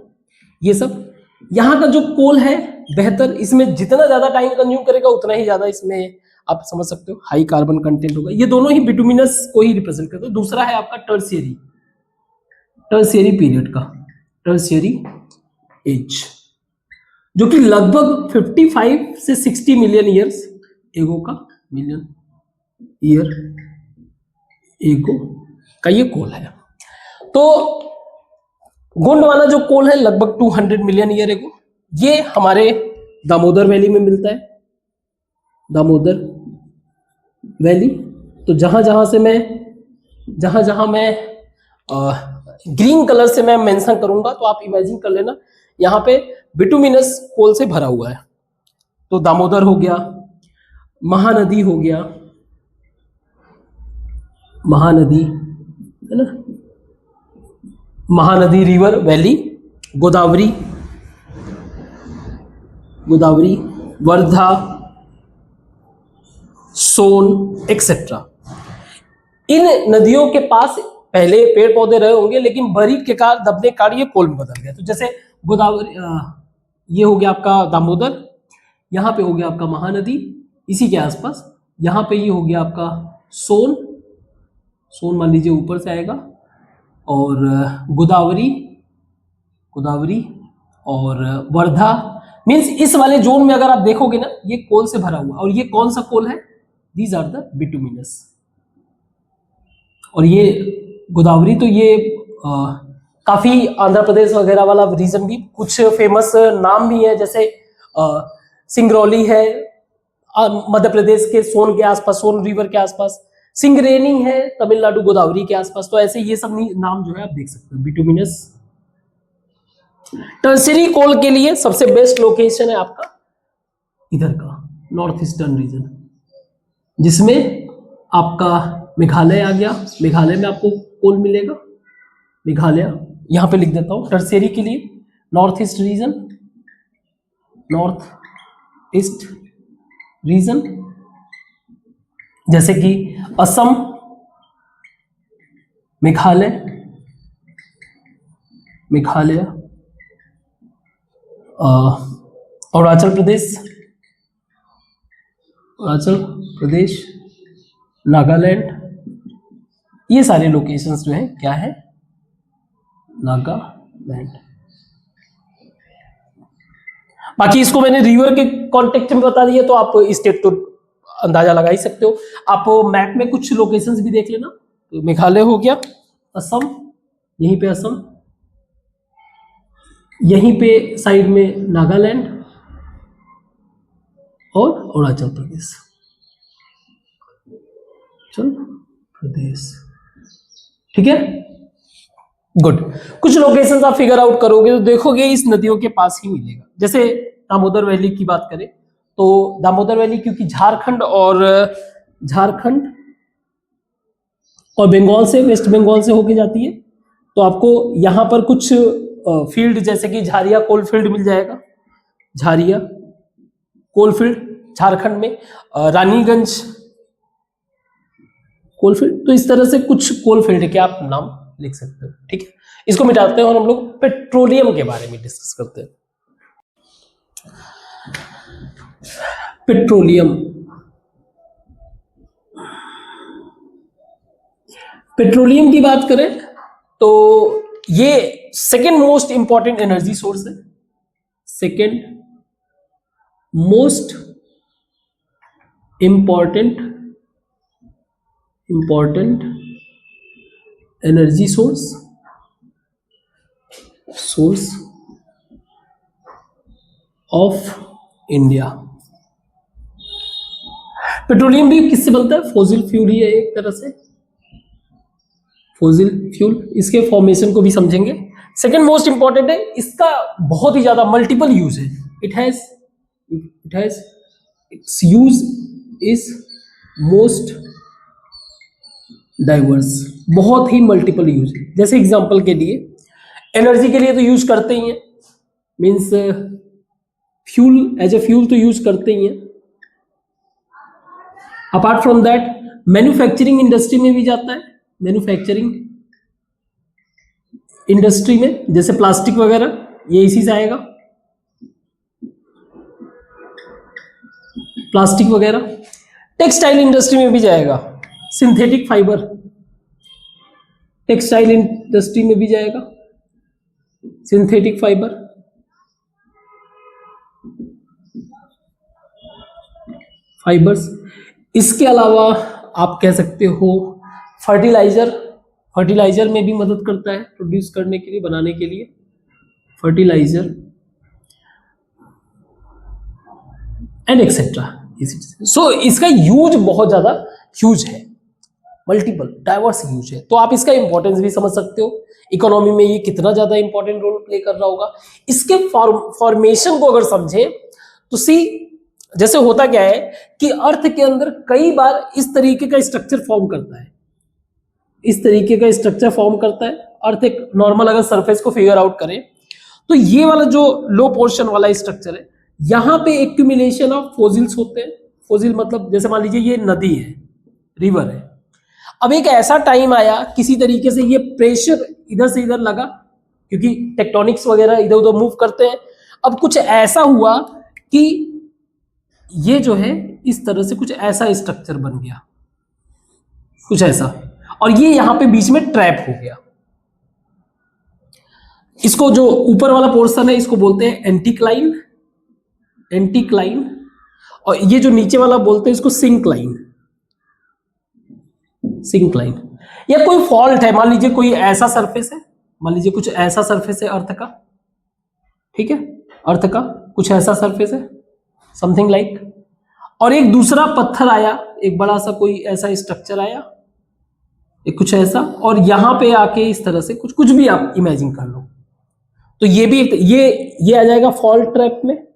Speaker 1: ये सब यहाँ का जो कोल है बेहतर, इसमें जितना ज्यादा टाइम कंज्यूम करेगा उतना ही ज्यादा इसमें आप समझ सकते हो हाई कार्बन कंटेंट होगा। ये दोनों ही बिटुमिनस को ही रिप्रेजेंट करते हैं। दूसरा है आपका टर्शियरी पीरियड का, टर्शियरी एज, जो कि लगभग 55 से 60 मिलियन ईयर्स एगो का ये कोल है। तो गोंडवाना जो कोल है लगभग 200 मिलियन ईयर एगो, ये हमारे दामोदर वैली में मिलता है, दामोदर वैली। तो जहां जहां मैं ग्रीन कलर से मैं मेंशन करूंगा तो आप इमेजिन कर लेना यहाँ पे बिटुमिनस कोल से भरा हुआ है। तो दामोदर हो गया, महानदी हो गया, महानदी है ना, महानदी रिवर वैली, गोदावरी, वर्धा, सोन एक्सेट्रा। इन नदियों के पास पहले पेड़ पौधे रहे होंगे, लेकिन बरीड के कारण, दबने के कारण ये कोल में बदल गया। तो जैसे गोदावरी, ये हो गया आपका दामोदर, यहाँ पे हो गया आपका महानदी इसी के आसपास, यहाँ पे ये हो गया आपका सोन, सोन मान लीजिए ऊपर से आएगा, और गोदावरी, गोदावरी और वर्धा, मीन्स इस वाले जोन में अगर आप देखोगे ना, ये कोल से भरा हुआ। और ये कौन सा कोल है? These are the bituminous. और ये गोदावरी, तो ये काफी आंध्र प्रदेश वगैरह वाला रीजन भी, कुछ फेमस नाम भी है, जैसे सिंगरौली है मध्य प्रदेश के सोन के आसपास, सोन रिवर के आसपास, सिंगरेनी है तमिलनाडु गोदावरी के आसपास। तो ऐसे ये सब नाम जो है आप देख सकते हो, बिटुमिनस। टर्शियरी कोल के लिए सबसे बेस्ट लोकेशन है आपका इधर का नॉर्थ ईस्टर्न रीजन, जिसमें आपका मेघालय आ गया। मेघालय में आपको कोल मिलेगा, मेघालय यहां पे लिख देता हूं। टर्शियरी के लिए north east region, north east region, जैसे कि असम, मेघालय, मेघालय, अरुणाचल प्रदेश, अरुणाचल प्रदेश, नागालैंड, ये सारे लोकेशंस जो हैं क्या है? नागालैंड। बाकी इसको मैंने रिवर के कॉन्टेक्स्ट में बता दिया, तो आप स्टेट तो अंदाजा लगा ही सकते हो। आप मैप में कुछ लोकेशंस भी देख लेना। तो मेघालय हो गया, असम, यहीं पे असम, यहीं पे साइड में नागालैंड और अरुणाचल प्रदेश, चल प्रदेश, ठीक है, गुड। कुछ लोकेशंस आप फिगर आउट करोगे तो देखोगे इस नदियों के पास ही मिलेगा। जैसे दामोदर वैली की बात करें तो दामोदर वैली क्योंकि झारखंड और बंगाल से, वेस्ट बंगाल से होके जाती है, तो आपको यहाँ पर कुछ फील्ड जैसे कि झारिया कोलफील्ड मिल जाएगा, झारिया कोलफील्ड झारखंड में, रानीगंज कोलफील्ड। तो इस तरह से कुछ कोलफील्ड के आप नाम लिख सकते हो, ठीक है। इसको मिटाते हैं और हम लोग पेट्रोलियम के बारे में डिस्कस करते हैं। पेट्रोलियम, पेट्रोलियम की बात करें तो ये second most important energy source है, second most important energy source of India. Petroleum भी किससे बनता है? फॉसिल फ्यूल ही है एक तरह से, फॉसिल फ्यूल। इसके फॉर्मेशन को भी समझेंगे। सेकेंड मोस्ट इंपॉर्टेंट है, इसका बहुत ही ज्यादा मल्टीपल यूज है। It's use is most diverse, बहुत ही मल्टीपल यूज है। जैसे एग्जांपल के लिए एनर्जी के लिए तो यूज करते ही हैं, means fuel, as a fuel तो यूज करते ही हैं। Apart from that manufacturing industry में भी जाता है, मैन्युफैक्चरिंग इंडस्ट्री में जैसे प्लास्टिक वगैरह, ये इसी से आएगा, प्लास्टिक वगैरह। टेक्सटाइल इंडस्ट्री में भी जाएगा, सिंथेटिक फाइबर, टेक्सटाइल इंडस्ट्री में भी जाएगा सिंथेटिक फाइबर। फाइबर्स, इसके अलावा आप कह सकते हो फर्टिलाइजर में भी मदद करता है प्रोड्यूस करने के लिए, बनाने के लिए, फर्टिलाइजर एंड एक्सेट्रा। सो इसका यूज बहुत ज्यादा ह्यूज है, मल्टीपल डाइवर्स यूज है। तो आप इसका इंपॉर्टेंस भी समझ सकते हो, इकोनॉमी में ये कितना ज्यादा इंपॉर्टेंट रोल प्ले कर रहा होगा। इसके फॉर्मेशन को अगर समझें तो जैसे होता क्या है कि अर्थ के अंदर कई बार इस तरीके का स्ट्रक्चर फॉर्म करता है, इस तरीके का स्ट्रक्चर फॉर्म करता है अर्थ। एक नॉर्मल अगर सरफेस को फिगर आउट करें तो ये वाला जो लो पोर्शन वाला स्ट्रक्चर है, यहां पे एक्यूमुलेशन ऑफ फोसिल्स होते हैं। फोसिल मतलब जैसे मान लीजिए ये नदी है, रिवर है, अब एक ऐसा टाइम आया, किसी तरीके से ये प्रेशर इधर से इधर लगा, क्योंकि टेक्टोनिक्स वगैरह इधर उधर मूव करते हैं। अब कुछ ऐसा हुआ कि ये जो है इस तरह से कुछ ऐसा स्ट्रक्चर बन गया, कुछ ऐसा, और ये यहां पे बीच में ट्रैप हो गया। इसको जो ऊपर वाला पोर्शन है इसको बोलते हैं एंटीक्लाइन, एंटीक्लाइन, और ये जो नीचे वाला बोलते हैं इसको सिंक्लाइन, सिंक्लाइन। या कोई फॉल्ट है, मान लीजिए कोई ऐसा सरफेस है, मान लीजिए कुछ ऐसा सरफेस है अर्थ का, ठीक है, अर्थ का कुछ ऐसा सरफेस है समथिंग लाइक, और एक दूसरा पत्थर आया, एक बड़ा सा कोई ऐसा स्ट्रक्चर आया, एक कुछ ऐसा, और यहां पे आके इस तरह से कुछ कुछ भी आप इमेजिन कर लो, तो ये भी एक ये आ जाएगा फॉल्ट ट्रैप में।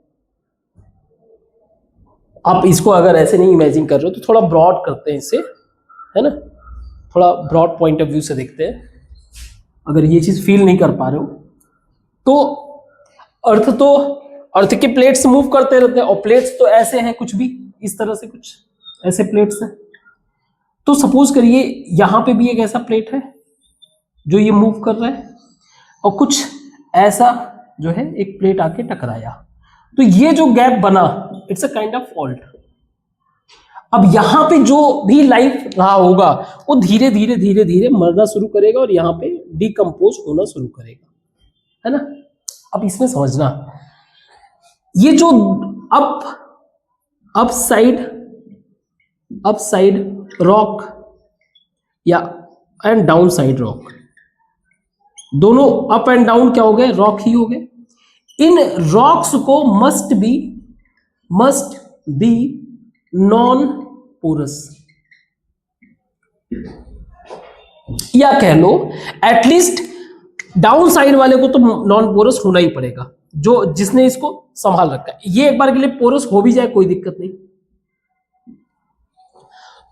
Speaker 1: आप इसको अगर ऐसे नहीं इमेजिन कर रहे हो तो थोड़ा ब्रॉड करते हैं इसे, है ना, थोड़ा ब्रॉड पॉइंट ऑफ व्यू से देखते हैं। अगर ये चीज फील नहीं कर पा रहे हो तो अर्थ के प्लेट्स मूव करते रहते हैं, और प्लेट्स तो ऐसे हैं कुछ भी इस तरह से, कुछ ऐसे प्लेट्स हैं। तो सपोज करिए यहां पे भी एक ऐसा प्लेट है जो ये मूव कर रहा है, और कुछ ऐसा जो है एक प्लेट आके टकराया, तो ये जो गैप बना it's a kind of fault. अब यहां पे जो भी लाइफ रहा होगा वो धीरे धीरे धीरे धीरे मरना शुरू करेगा और यहां पे डिकम्पोज होना शुरू करेगा, है ना। अब इसमें समझना, ये जो अप साइड रॉक या एंड डाउन साइड रॉक, दोनों अप एंड डाउन क्या हो गए, रॉक ही हो गए। इन रॉक्स को मस्ट बी नॉन पोरस, या कह लो एटलीस्ट डाउन साइड वाले को तो नॉन पोरस होना ही पड़ेगा, जो जिसने इसको संभाल रखा है। ये एक बार के लिए पोरस हो भी जाए कोई दिक्कत नहीं।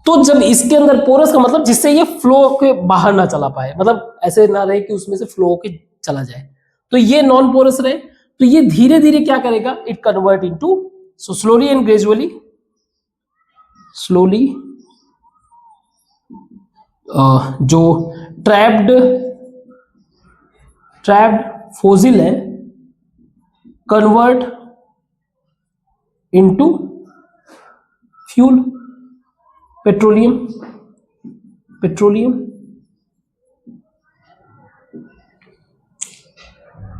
Speaker 1: तो जब इसके अंदर पोरस का मतलब जिससे ये फ्लो के बाहर ना चला पाए, मतलब ऐसे ना रहे कि उसमें से फ्लो के चला जाए, तो ये नॉन पोरस रहे, तो ये धीरे धीरे क्या करेगा, it convert into, so slowly and gradually, slowly जो ट्रैप्ड फोसिल है convert into fuel, petroleum.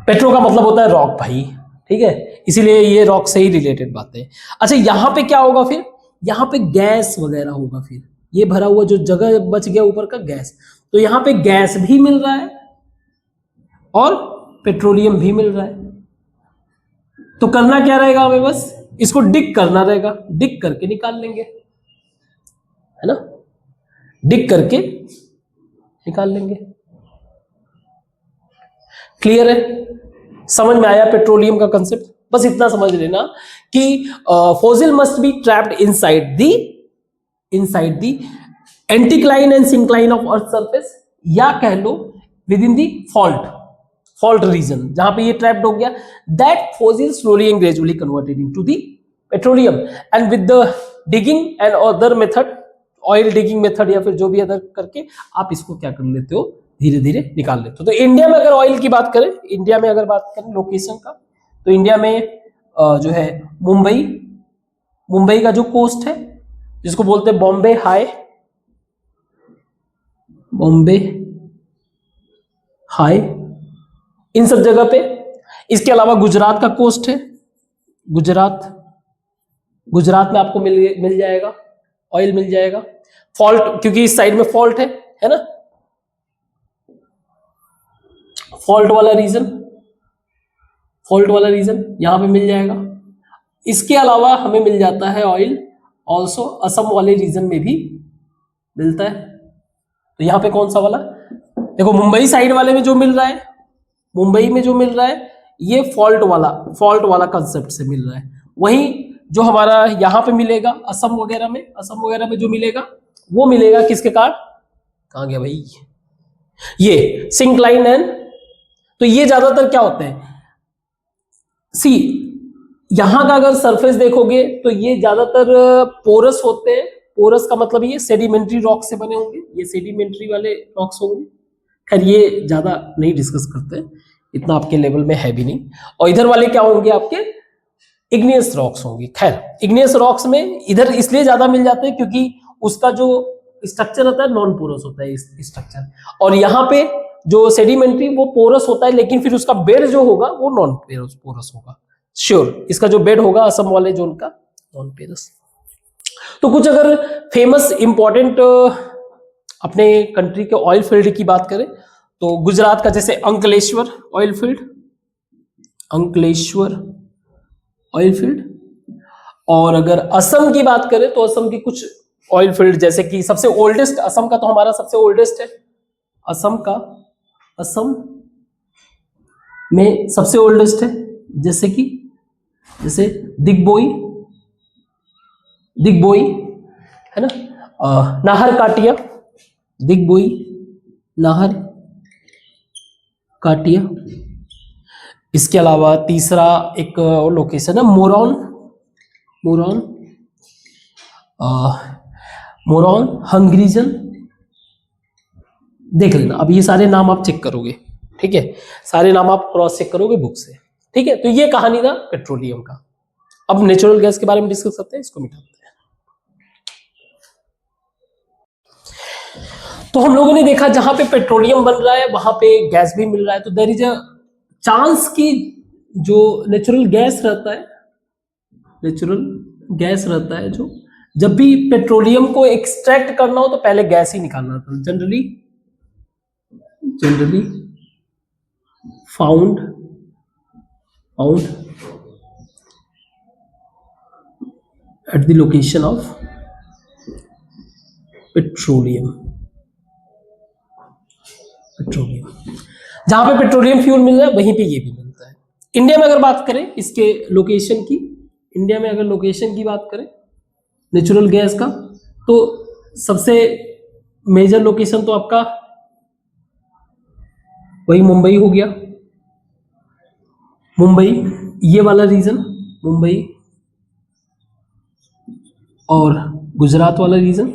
Speaker 1: Petro का मतलब होता है रॉक भाई, ठीक है, इसीलिए ये रॉक से ही रिलेटेड बातें। अच्छा, यहां पे क्या होगा फिर, यहां पे गैस वगैरह होगा, फिर ये भरा हुआ जो जगह बच गया ऊपर का गैस, तो यहां पे गैस भी मिल रहा है और पेट्रोलियम भी मिल रहा है। तो करना क्या रहेगा हमें, बस इसको डिग करना रहेगा, डिग करके निकाल लेंगे, है ना, डिग करके निकाल लेंगे। क्लियर है, समझ में आया पेट्रोलियम का कंसेप्ट। बस इतना समझ लेना कि fossil must be trapped inside the anticline and syncline of earth surface, या कह लो within the fault region, जहां पे ये ट्रैप्ड हो गया, that fossil slowly and gradually converted into the petroleum, and with the digging and other method, oil digging method या फिर जो भी अदर करके आप इसको क्या कर लेते हो, धीरे धीरे निकाल लेते हो। तो इंडिया में अगर ऑयल की बात करें, इंडिया में अगर बात करें लोकेशन का, तो इंडिया में जो है मुंबई का जो कोस्ट है जिसको बोलते हैं बॉम्बे हाई, इन सब जगह पे। इसके अलावा गुजरात का कोस्ट है, गुजरात में आपको मिल जाएगा, ऑयल मिल जाएगा। फॉल्ट, क्योंकि इस साइड में फॉल्ट है ना, फॉल्ट वाला रीजन यहां पे मिल जाएगा। इसके अलावा हमें मिल जाता है ऑयल ऑल्सो असम वाले रीजन में भी मिलता है। तो यहां पे कौन सा वाला, देखो मुंबई साइड वाले में जो मिल रहा है, मुंबई में जो मिल रहा है ये फॉल्ट वाला कंसेप्ट से मिल रहा है। वहीं जो हमारा यहाँ पे मिलेगा असम वगैरह में जो मिलेगा वो मिलेगा किसके कारण, कहाँ गया भाई, ये सिंक्लाइन एंड। तो ये ज्यादातर क्या होते हैं, यहां का अगर सरफेस देखोगे तो ये ज्यादातर पोरस होते हैं, पोरस का मतलब ये सेडिमेंट्री रॉक से बने होंगे, ये सेडिमेंट्री वाले रॉक्स होंगे। खैर ये ज्यादा नहीं डिस्कस करते हैं, इतना आपके लेवल में है भी नहीं। और इधर वाले क्या होंगे आपके इग्नियस रॉक्स होंगे। खैर इग्नियस रॉक्स में इधर इसलिए ज्यादा मिल जाते हैं क्योंकि उसका जो स्ट्रक्चर होता है नॉन पोरस होता है स्ट्रक्चर, और यहाँ पे जो सेडिमेंट्री वो पोरस होता है, लेकिन फिर उसका बेड जो होगा वो नॉन पोरस होगा। श्योर, इसका जो बेड होगा असम वाले जोन का नॉन पोरस। तो कुछ अगर फेमस इंपॉर्टेंट अपने कंट्री के ऑयल फील्ड की बात करें तो गुजरात का जैसे Ankleshwar oil field, Ankleshwar oil field. और अगर असम की बात करें तो असम की कुछ ऑयल फील्ड, जैसे कि सबसे ओल्डेस्ट असम का तो हमारा सबसे ओल्डेस्ट है, असम का, असम में सबसे ओल्डेस्ट है जैसे दिग्बोई, दिग्बोई है ना, नाहर काटिया, दिग्बोई नाहर काटिया। इसके अलावा तीसरा एक लोकेशन है मोरॉन, मोरॉन, मोरॉन हंग्रीजन। देख लेना, अब ये सारे नाम आप चेक करोगे, ठीक है, सारे नाम आप क्रॉस चेक करोगे बुक से, ठीक है। तो ये कहानी था पेट्रोलियम का। अब नेचुरल गैस के बारे में डिस्कस करते हैं, इसको मिटाते हैं। तो हम लोगों ने देखा जहां पे पेट्रोलियम बन रहा है वहां पे गैस भी मिल रहा है, तो देयर इज अ चांस कि जो नेचुरल गैस रहता है, नेचुरल गैस रहता है, जो जब भी पेट्रोलियम को एक्सट्रैक्ट करना हो तो पहले गैस ही निकालना था। Generally found at the location of petroleum, जहां पे पेट्रोलियम फ्यूल मिल रहा है वहीं पे ये भी मिलता है। इंडिया में अगर बात करें इसके लोकेशन की, इंडिया में अगर लोकेशन की बात करें नेचुरल गैस का, तो सबसे मेजर लोकेशन तो आपका वही मुंबई हो गया, मुंबई ये वाला रीजन, मुंबई और गुजरात वाला रीजन,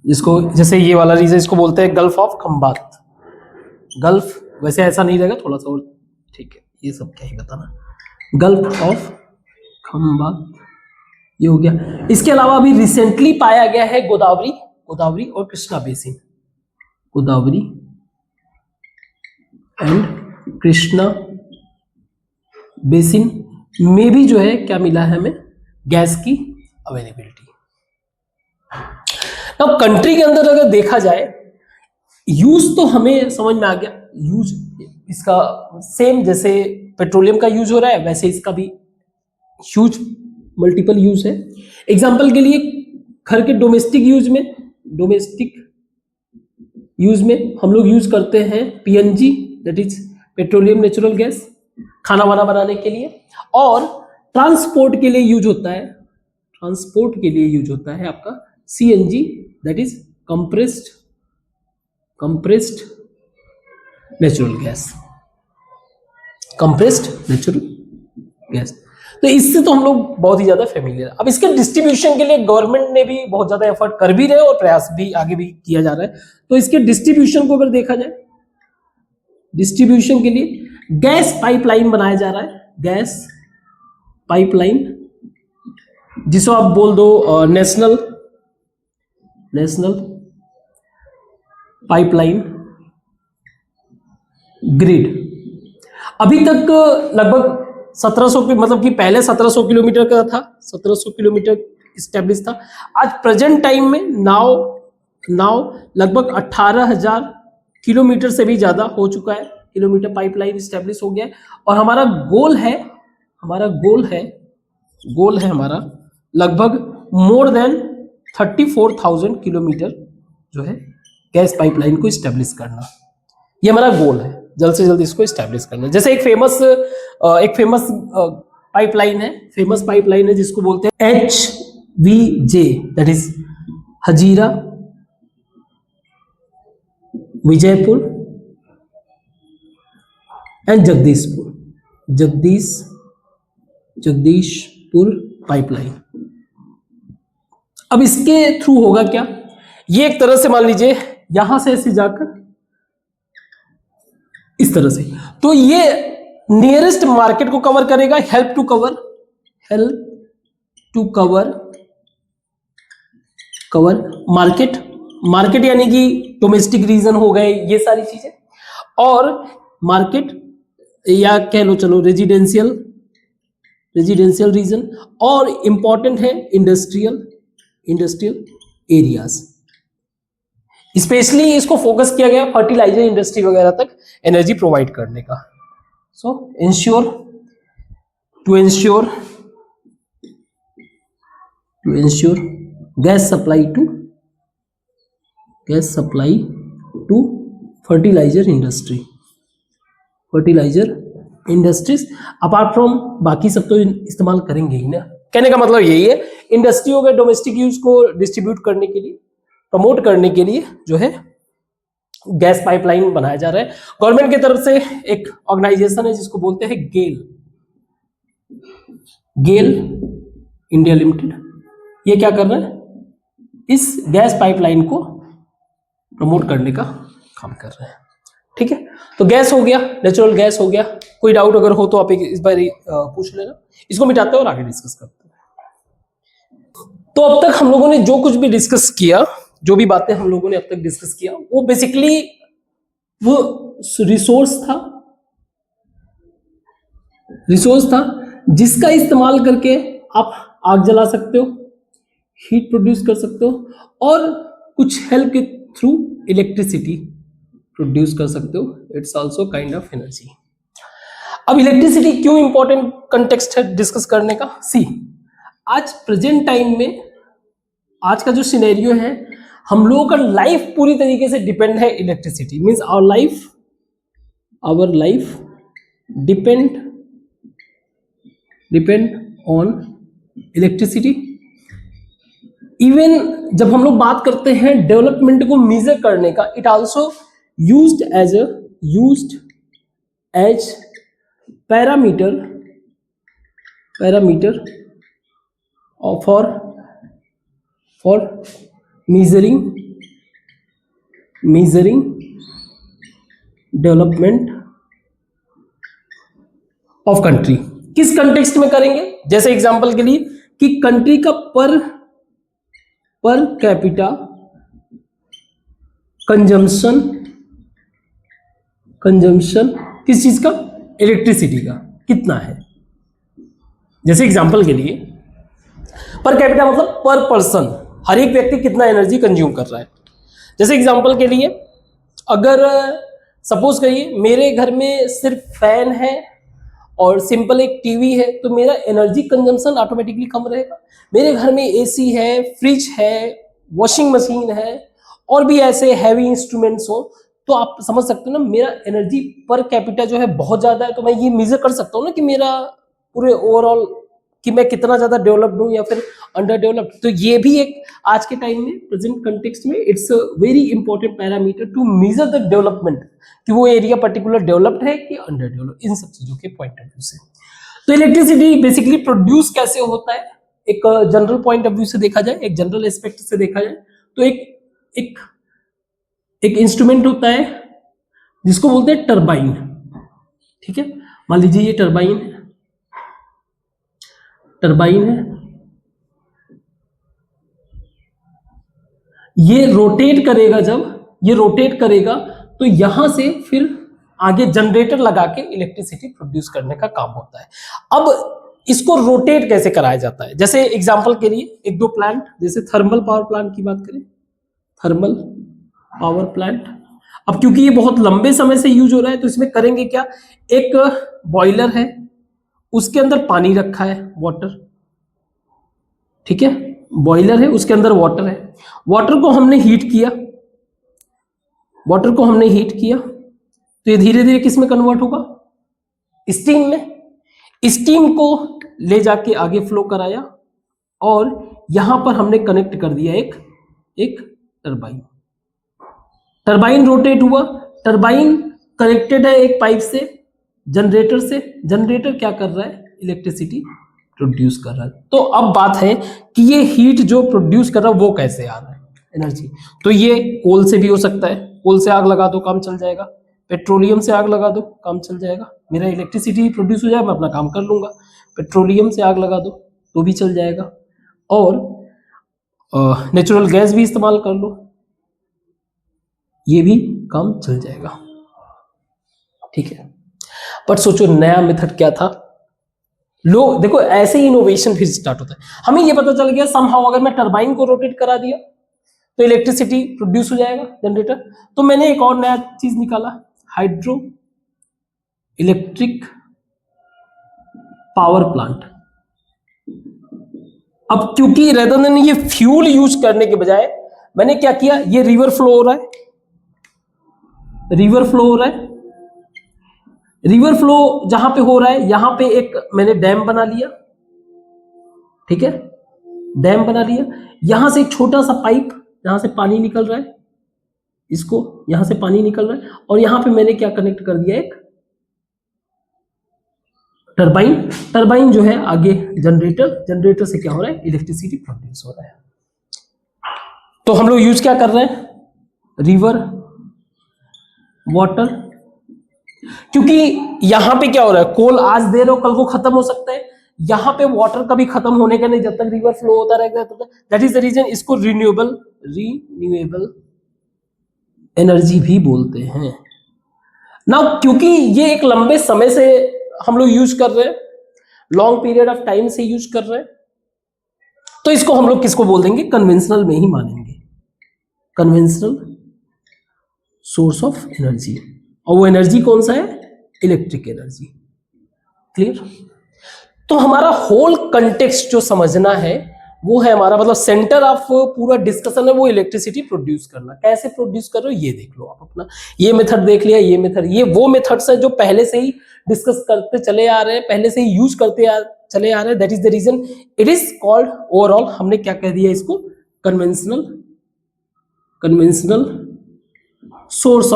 Speaker 1: जिसको जैसे ये वाला रीजन इसको बोलते हैं गल्फ ऑफ खंबात। गल्फ वैसे ऐसा नहीं रहेगा, थोड़ा सा और, ठीक है, ये सब क्या ही बताना, गल्फ ऑफ खंबात ये हो गया। इसके अलावा अभी रिसेंटली पाया गया है गोदावरी, गोदावरी और Krishna basin, Godavari and Krishna basin में भी जो है क्या मिला है हमें, गैस की अवेलेबिलिटी। अब कंट्री के अंदर अगर देखा जाए, यूज तो हमें समझ में आ गया, यूज इसका सेम जैसे पेट्रोलियम का यूज हो रहा है वैसे इसका भी ह्यूज मल्टीपल यूज है। एग्जांपल के लिए घर के डोमेस्टिक यूज में हम लोग यूज करते हैं PNG, that is petroleum natural gas, खाना वाना बनाने के लिए। और ट्रांसपोर्ट के लिए यूज होता है, ट्रांसपोर्ट के लिए यूज होता है आपका CNG, that is compressed natural gas, compressed natural gas. तो इससे तो हम लोग बहुत ही ज्यादा फेमिलियर। अब इसके डिस्ट्रीब्यूशन के लिए गवर्नमेंट ने भी बहुत ज्यादा एफर्ट कर भी रहे और प्रयास भी आगे भी किया जा रहा है। तो इसके डिस्ट्रीब्यूशन को अगर देखा जाए, डिस्ट्रीब्यूशन के लिए गैस पाइपलाइन बनाया जा रहा है, गैस पाइपलाइन, जिसको आप बोल दो नेशनल पाइपलाइन ग्रिड। अभी तक लगभग 1700 मतलब कि पहले 1700 किलोमीटर का था, 1700 किलोमीटर स्टैब्लिश था। आज प्रेजेंट टाइम में नाउ लगभग 18,000 किलोमीटर से भी ज्यादा हो चुका है, किलोमीटर पाइपलाइन स्टैब्लिश हो गया है। और हमारा गोल है हमारा लगभग मोर देन 34,000 किलोमीटर जो है गैस पाइपलाइन को स्टैब्लिश करना, ये हमारा गोल है, जल्द से जल्द इसको स्टैब्लिश करना। जैसे एक फेमस पाइपलाइन है जिसको बोलते हैं HVJ, that is Hazira Vijaypur and Jagdishpur pipeline. अब इसके थ्रू होगा क्या, ये एक तरह से मान लीजिए यहां से ऐसे जाकर इस तरह से, तो ये नियरेस्ट मार्केट को कवर करेगा, help to cover market, market यानी कि डोमेस्टिक रीजन हो गए ये सारी चीजें, और मार्केट या कह लो चलो रेजिडेंशियल रीजन, और इंपॉर्टेंट है इंडस्ट्रियल एरियाज। स्पेशली इसको फोकस किया गया फर्टिलाइजर इंडस्ट्री वगैरह तक एनर्जी प्रोवाइड करने का। So to ensure gas supply to fertilizer industries apart from बाकी सब तो इस्तेमाल करेंगे ही ना। कहने का मतलब यही है, इंडस्ट्रियों के डोमेस्टिक यूज को डिस्ट्रीब्यूट करने के लिए, प्रमोट करने के लिए जो है गैस पाइपलाइन बनाया जा रहा है। गवर्नमेंट की तरफ से एक ऑर्गेनाइजेशन है जिसको बोलते हैं गेल इंडिया लिमिटेड। ये क्या कर रहा है, इस गैस पाइपलाइन को प्रमोट करने का काम कर रहे हैं। ठीक है, तो गैस हो गया, नेचुरल गैस हो गया। कोई डाउट अगर हो तो आप इस बार पूछ लेना। इसको मिटाते हैं और आगे डिस्कस करते हैं। तो अब तक हम लोगों ने जो कुछ भी डिस्कस किया, जो भी बातें हम लोगों ने अब तक डिस्कस किया, वो बेसिकली वो रिसोर्स था जिसका इस्तेमाल करके आप आग जला सकते हो, हीट प्रोड्यूस कर सकते हो, और कुछ हेल्प के थ्रू इलेक्ट्रिसिटी प्रोड्यूस कर सकते हो। It's also kind of energy. अब इलेक्ट्रिसिटी क्यों इंपॉर्टेंट कंटेक्स्ट है डिस्कस करने का, सी आज प्रेजेंट टाइम में आज का जो सिनेरियो है, हम लोगों का लाइफ पूरी तरीके से डिपेंड है electricity, means our life depend on electricity. Even जब हम लोग बात करते हैं डेवलपमेंट को मेजर करने का, it also used as parameter for measuring development of country. किस कंटेक्स्ट में करेंगे, जैसे एग्जांपल के लिए कि कंट्री का पर कैपिटा कंजम्पशन किस चीज का, इलेक्ट्रिसिटी का कितना है। जैसे एग्जांपल के लिए पर कैपिटा मतलब पर पर्सन, हर एक व्यक्ति कितना एनर्जी कंज्यूम कर रहा है। जैसे एग्जांपल के लिए अगर सपोज करिए मेरे घर में सिर्फ फैन है और सिंपल एक टीवी है, तो मेरा एनर्जी कंजम्पशन ऑटोमेटिकली कम रहेगा। मेरे घर में एसी है, फ्रिज है, वॉशिंग मशीन है, और भी ऐसे हैवी इंस्ट्रूमेंट्स हो, तो आप समझ सकते हो ना मेरा एनर्जी पर कैपिटा जो है बहुत ज्यादा है। तो मैं ये मेजर कर सकता हूँ ना कि मेरा पूरे ओवरऑल कि मैं कितना ज्यादा डेवलप्ड हूं या फिर अंडर डेवलप्ड। तो ये भी एक आज के टाइम में प्रेजेंट कंटेक्स्ट में it's a very important parameter to measure the development, कि वो एरिया पर्टिकुलर डेवलप्ड है कि अंडर डेवलप्ड, इन सब चीजों के पॉइंट ऑफ व्यू से। तो इलेक्ट्रिसिटी बेसिकली प्रोड्यूस कैसे होता है, एक जनरल पॉइंट ऑफ व्यू से देखा जाए, एक जनरल एस्पेक्ट से देखा जाए, तो एक इंस्ट्रूमेंट होता है जिसको बोलते हैं टरबाइन। ठीक है, मान लीजिए ये टरबाइन है, ये रोटेट करेगा, जब ये रोटेट करेगा तो यहां से फिर आगे जनरेटर लगा के इलेक्ट्रिसिटी प्रोड्यूस करने का काम होता है। अब इसको रोटेट कैसे कराया जाता है, जैसे एग्जांपल के लिए एक दो प्लांट, जैसे थर्मल पावर प्लांट की बात करें, थर्मल पावर प्लांट। अब क्योंकि ये बहुत लंबे समय से यूज हो रहा है, तो इसमें करेंगे क्या, एक बॉयलर है, उसके अंदर पानी रखा है, वाटर, ठीक है, बॉयलर है, उसके अंदर वाटर है, वाटर को हमने हीट किया, तो ये धीरे धीरे किस में कन्वर्ट होगा, स्टीम में। स्टीम को ले जाके आगे फ्लो कराया और यहां पर हमने कनेक्ट कर दिया एक टरबाइन। टरबाइन रोटेट हुआ, टरबाइन कनेक्टेड है एक पाइप से जनरेटर से, जनरेटर क्या कर रहा है, इलेक्ट्रिसिटी प्रोड्यूस कर रहा है। तो अब बात है कि ये हीट जो प्रोड्यूस कर रहा है वो कैसे आ रहा है एनर्जी। तो ये कोल से भी हो सकता है, कोल से आग लगा दो काम चल जाएगा, पेट्रोलियम से आग लगा दो काम चल जाएगा, मेरा इलेक्ट्रिसिटी प्रोड्यूस हो जाए, मैं अपना काम कर लूंगा। पेट्रोलियम से आग लगा दो तो भी चल जाएगा, और नेचुरल गैस भी इस्तेमाल कर लो, ये भी काम चल जाएगा। ठीक है, बट सोचो नया मेथड क्या था। लोग देखो ऐसे ही इनोवेशन फिर स्टार्ट होता है। हमें ये पता चल गया समहाउ अगर मैं टरबाइन को रोटेट करा दिया तो इलेक्ट्रिसिटी प्रोड्यूस हो जाएगा जनरेटर। तो मैंने एक और नया चीज निकाला, हाइड्रो इलेक्ट्रिक पावर प्लांट। अब क्योंकि रेदर देन ये फ्यूल यूज करने के बजाय मैंने क्या किया, ये रिवर फ्लो हो रहा है, रिवर फ्लो हो रहा है, रिवर फ्लो जहां पे हो रहा है यहां पे एक मैंने डैम बना लिया। ठीक है, डैम बना लिया, यहां से एक छोटा सा पाइप जहां से पानी निकल रहा है, इसको यहां से पानी निकल रहा है, और यहां पे मैंने क्या कनेक्ट कर दिया, एक टरबाइन। टरबाइन जो है आगे जनरेटर, जनरेटर से क्या हो रहा है, इलेक्ट्रिसिटी प्रोड्यूस हो रहा है। तो हम लोग यूज क्या कर रहे हैं, रिवर वाटर, क्योंकि यहां पे क्या हो रहा है, कोल आज दे रहे हो कल को खत्म हो सकता है, यहां पे वाटर कभी खत्म होने का नहीं जब तक रिवर फ्लो होता रहेगा। दैट इज द रीजन इसको रिन्यूएबल एनर्जी भी बोलते हैं ना, क्योंकि ये एक लंबे समय से हम लोग यूज कर रहे हैं, लॉन्ग पीरियड ऑफ टाइम से यूज कर रहे हैं, तो इसको हम लोग किसको बोल देंगे, कन्वेंशनल में ही मानेंगे, कन्वेंशनल सोर्स ऑफ एनर्जी। और वो एनर्जी कौन सा है, इलेक्ट्रिक एनर्जी। क्लियर। तो हमारा होल कंटेक्स्ट जो समझना है वो है हमारा, मतलब सेंटर ऑफ पूरा डिस्कशन है वो इलेक्ट्रिसिटी प्रोड्यूस करना। कैसे प्रोड्यूस कर रहे हो ये देख लो आप अपना, ये मेथड देख लिया, ये मेथड, ये वो मेथड्स है जो पहले से ही डिस्कस करते चले आ रहे हैं, पहले से ही यूज करते चले आ रहे हैं। That is the reason it is called, overall हमने क्या कह दिया इसको, conventional source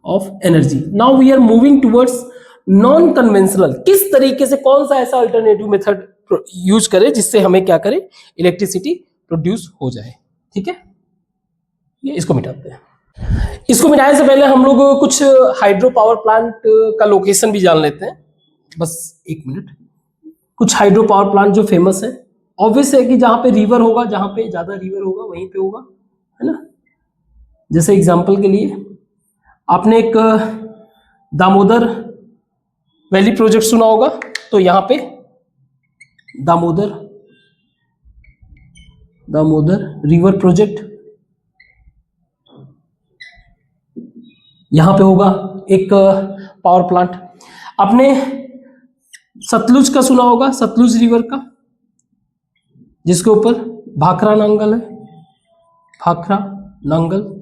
Speaker 1: of energy. Now we are moving towards non conventional. किस तरीके से, कौन सा ऐसा अल्टरनेटिव मेथड यूज करें जिससे हमें क्या करें, इलेक्ट्रिसिटी प्रोड्यूस हो जाए। ठीक है, ये इसको मिटाते हैं। इसको मिटाने से पहले हम लोग कुछ हाइड्रो पावर प्लांट का लोकेशन भी जान लेते हैं, बस एक मिनट। कुछ हाइड्रो पावर प्लांट जो फेमस है, ऑब्वियस है कि जहां पे रिवर होगा, जहां पे ज्यादा रिवर होगा वहीं पे होगा, है ना। जैसे एग्जांपल के लिए आपने एक दामोदर वैली प्रोजेक्ट सुना होगा, तो यहां पे दामोदर रिवर प्रोजेक्ट यहां पे होगा एक पावर प्लांट। आपने सतलुज का सुना होगा, सतलुज रिवर का, जिसके ऊपर भाखरा नांगल है, भाखरा नांगल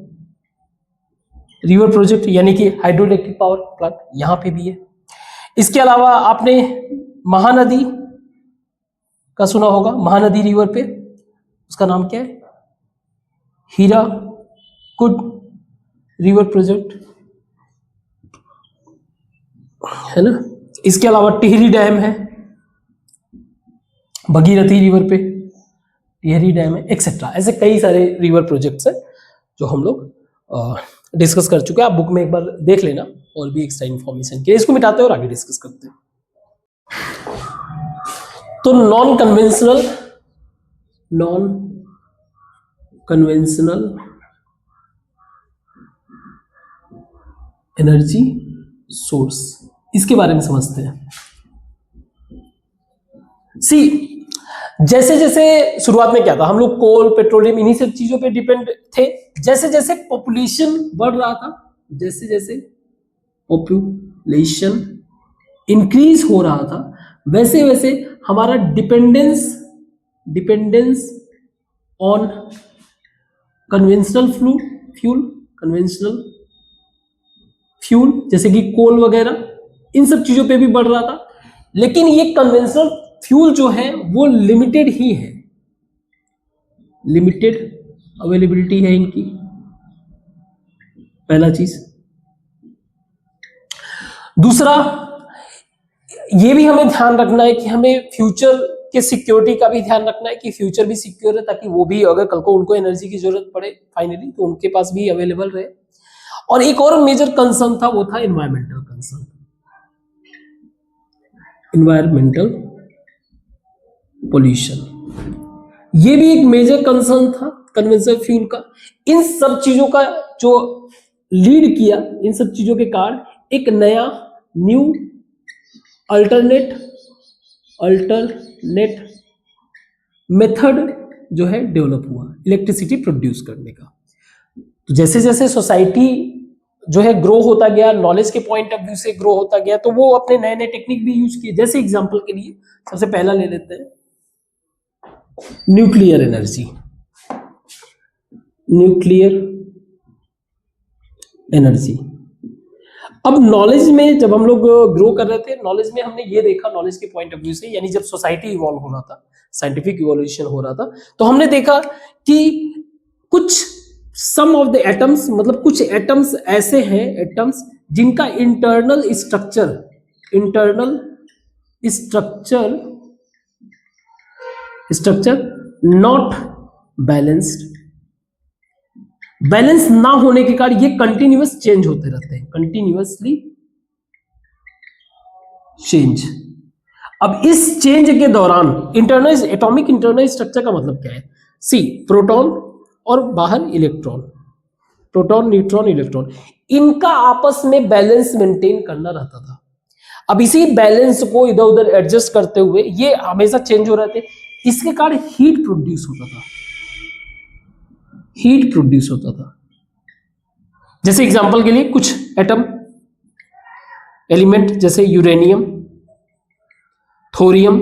Speaker 1: रिवर प्रोजेक्ट यानी कि हाइड्रो इलेक्ट्रिक पावर प्लांट यहां पे भी है। इसके अलावा आपने महानदी का सुना होगा, महानदी रिवर पे, उसका नाम क्या है, हीराकुड रिवर प्रोजेक्ट, है ना। इसके अलावा टिहरी डैम है, भगीरथी रिवर पे टिहरी डैम है, एक्सेट्रा। ऐसे कई सारे रिवर प्रोजेक्ट्स हैं जो हम लोग डिस्कस कर चुके हैं। आप बुक में एक बार देख लेना और भी एक्स्ट्रा इंफॉर्मेशन के लिए। इसको मिटाते हैं और आगे डिस्कस करते हैं। तो नॉन कन्वेंशनल एनर्जी सोर्स, इसके बारे में समझते हैं। सी, जैसे जैसे शुरुआत में क्या था, हम लोग कोल, पेट्रोलियम, इन्हीं सब चीजों पे डिपेंड थे। जैसे जैसे पॉपुलेशन बढ़ रहा था, जैसे जैसे पॉपुलेशन इंक्रीज हो रहा था, वैसे वैसे हमारा डिपेंडेंस ऑन कन्वेंशनल फ्यूल जैसे कि कोल वगैरह, इन सब चीजों पे भी बढ़ रहा था। लेकिन ये कन्वेंशनल फ्यूल जो है वो लिमिटेड ही है, लिमिटेड अवेलेबिलिटी है इनकी, पहला चीज। दूसरा, ये भी हमें ध्यान रखना है कि हमें फ्यूचर के सिक्योरिटी का भी ध्यान रखना है कि फ्यूचर भी सिक्योर है, ताकि वो भी अगर कल को उनको एनर्जी की जरूरत पड़े फाइनली तो उनके पास भी अवेलेबल रहे। और एक और मेजर कंसर्न था, वो था एनवायरमेंटल कंसर्न, एनवायरमेंटल पोल्यूशन। ये भी एक मेजर कंसर्न था कन्वेंशनल फ्यूल का। इन सब चीजों का जो लीड किया, इन सब चीजों के कारण एक नया न्यू अल्टरनेट मेथड जो है डेवलप हुआ इलेक्ट्रिसिटी प्रोड्यूस करने का। तो जैसे जैसे सोसाइटी जो है ग्रो होता गया, नॉलेज के पॉइंट ऑफ व्यू से ग्रो होता गया, तो वो अपने नए नए टेक्निक भी यूज किए। जैसे एग्जांपल के लिए सबसे पहला ले लेते हैं न्यूक्लियर एनर्जी। न्यूक्लियर एनर्जी, अब नॉलेज में जब हम लोग ग्रो कर रहे थे, नॉलेज में हमने ये देखा, नॉलेज के पॉइंट ऑफ व्यू से, यानी जब सोसाइटी इवॉल्व हो रहा था, साइंटिफिक इवोल्यूशन हो रहा था, तो हमने देखा कि कुछ सम ऑफ द एटम्स, मतलब कुछ एटम्स ऐसे हैं, एटम्स जिनका internal structure not balanced, balance ना होने के कारण ये कंटिन्यूअस चेंज होते रहते हैं, कंटिन्यूअसली चेंज। अब इस चेंज के दौरान एटॉमिक इंटरनल स्ट्रक्चर का मतलब क्या है? सी, प्रोटॉन और बाहर इलेक्ट्रॉन, प्रोटॉन न्यूट्रॉन इलेक्ट्रॉन, इनका आपस में बैलेंस मेंटेन करना रहता था। अब इसी बैलेंस को इधर उधर एडजस्ट करते हुए ये हमेशा चेंज हो रहे थे, इसके कारण हीट प्रोड्यूस होता था। जैसे एग्जांपल के लिए कुछ एटम एलिमेंट जैसे यूरेनियम, थोरियम,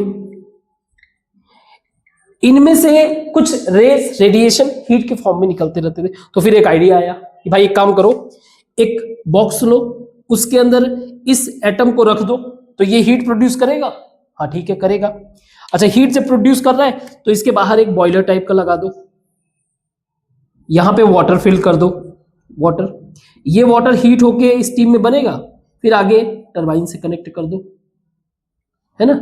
Speaker 1: इनमें से कुछ रेडिएशन हीट के फॉर्म में निकलते रहते थे। तो फिर एक आइडिया आया कि भाई एक काम करो, एक बॉक्स लो, उसके अंदर इस एटम को रख दो, तो ये हीट प्रोड्यूस करेगा। हाँ ठीक है, करेगा। अच्छा, हीट जब प्रोड्यूस कर रहा है तो इसके बाहर एक बॉयलर टाइप का लगा दो, यहां पे वाटर फिल कर दो, ये वाटर हीट होके स्टीम में बनेगा, फिर आगे टरबाइन से कनेक्ट कर दो, है ना,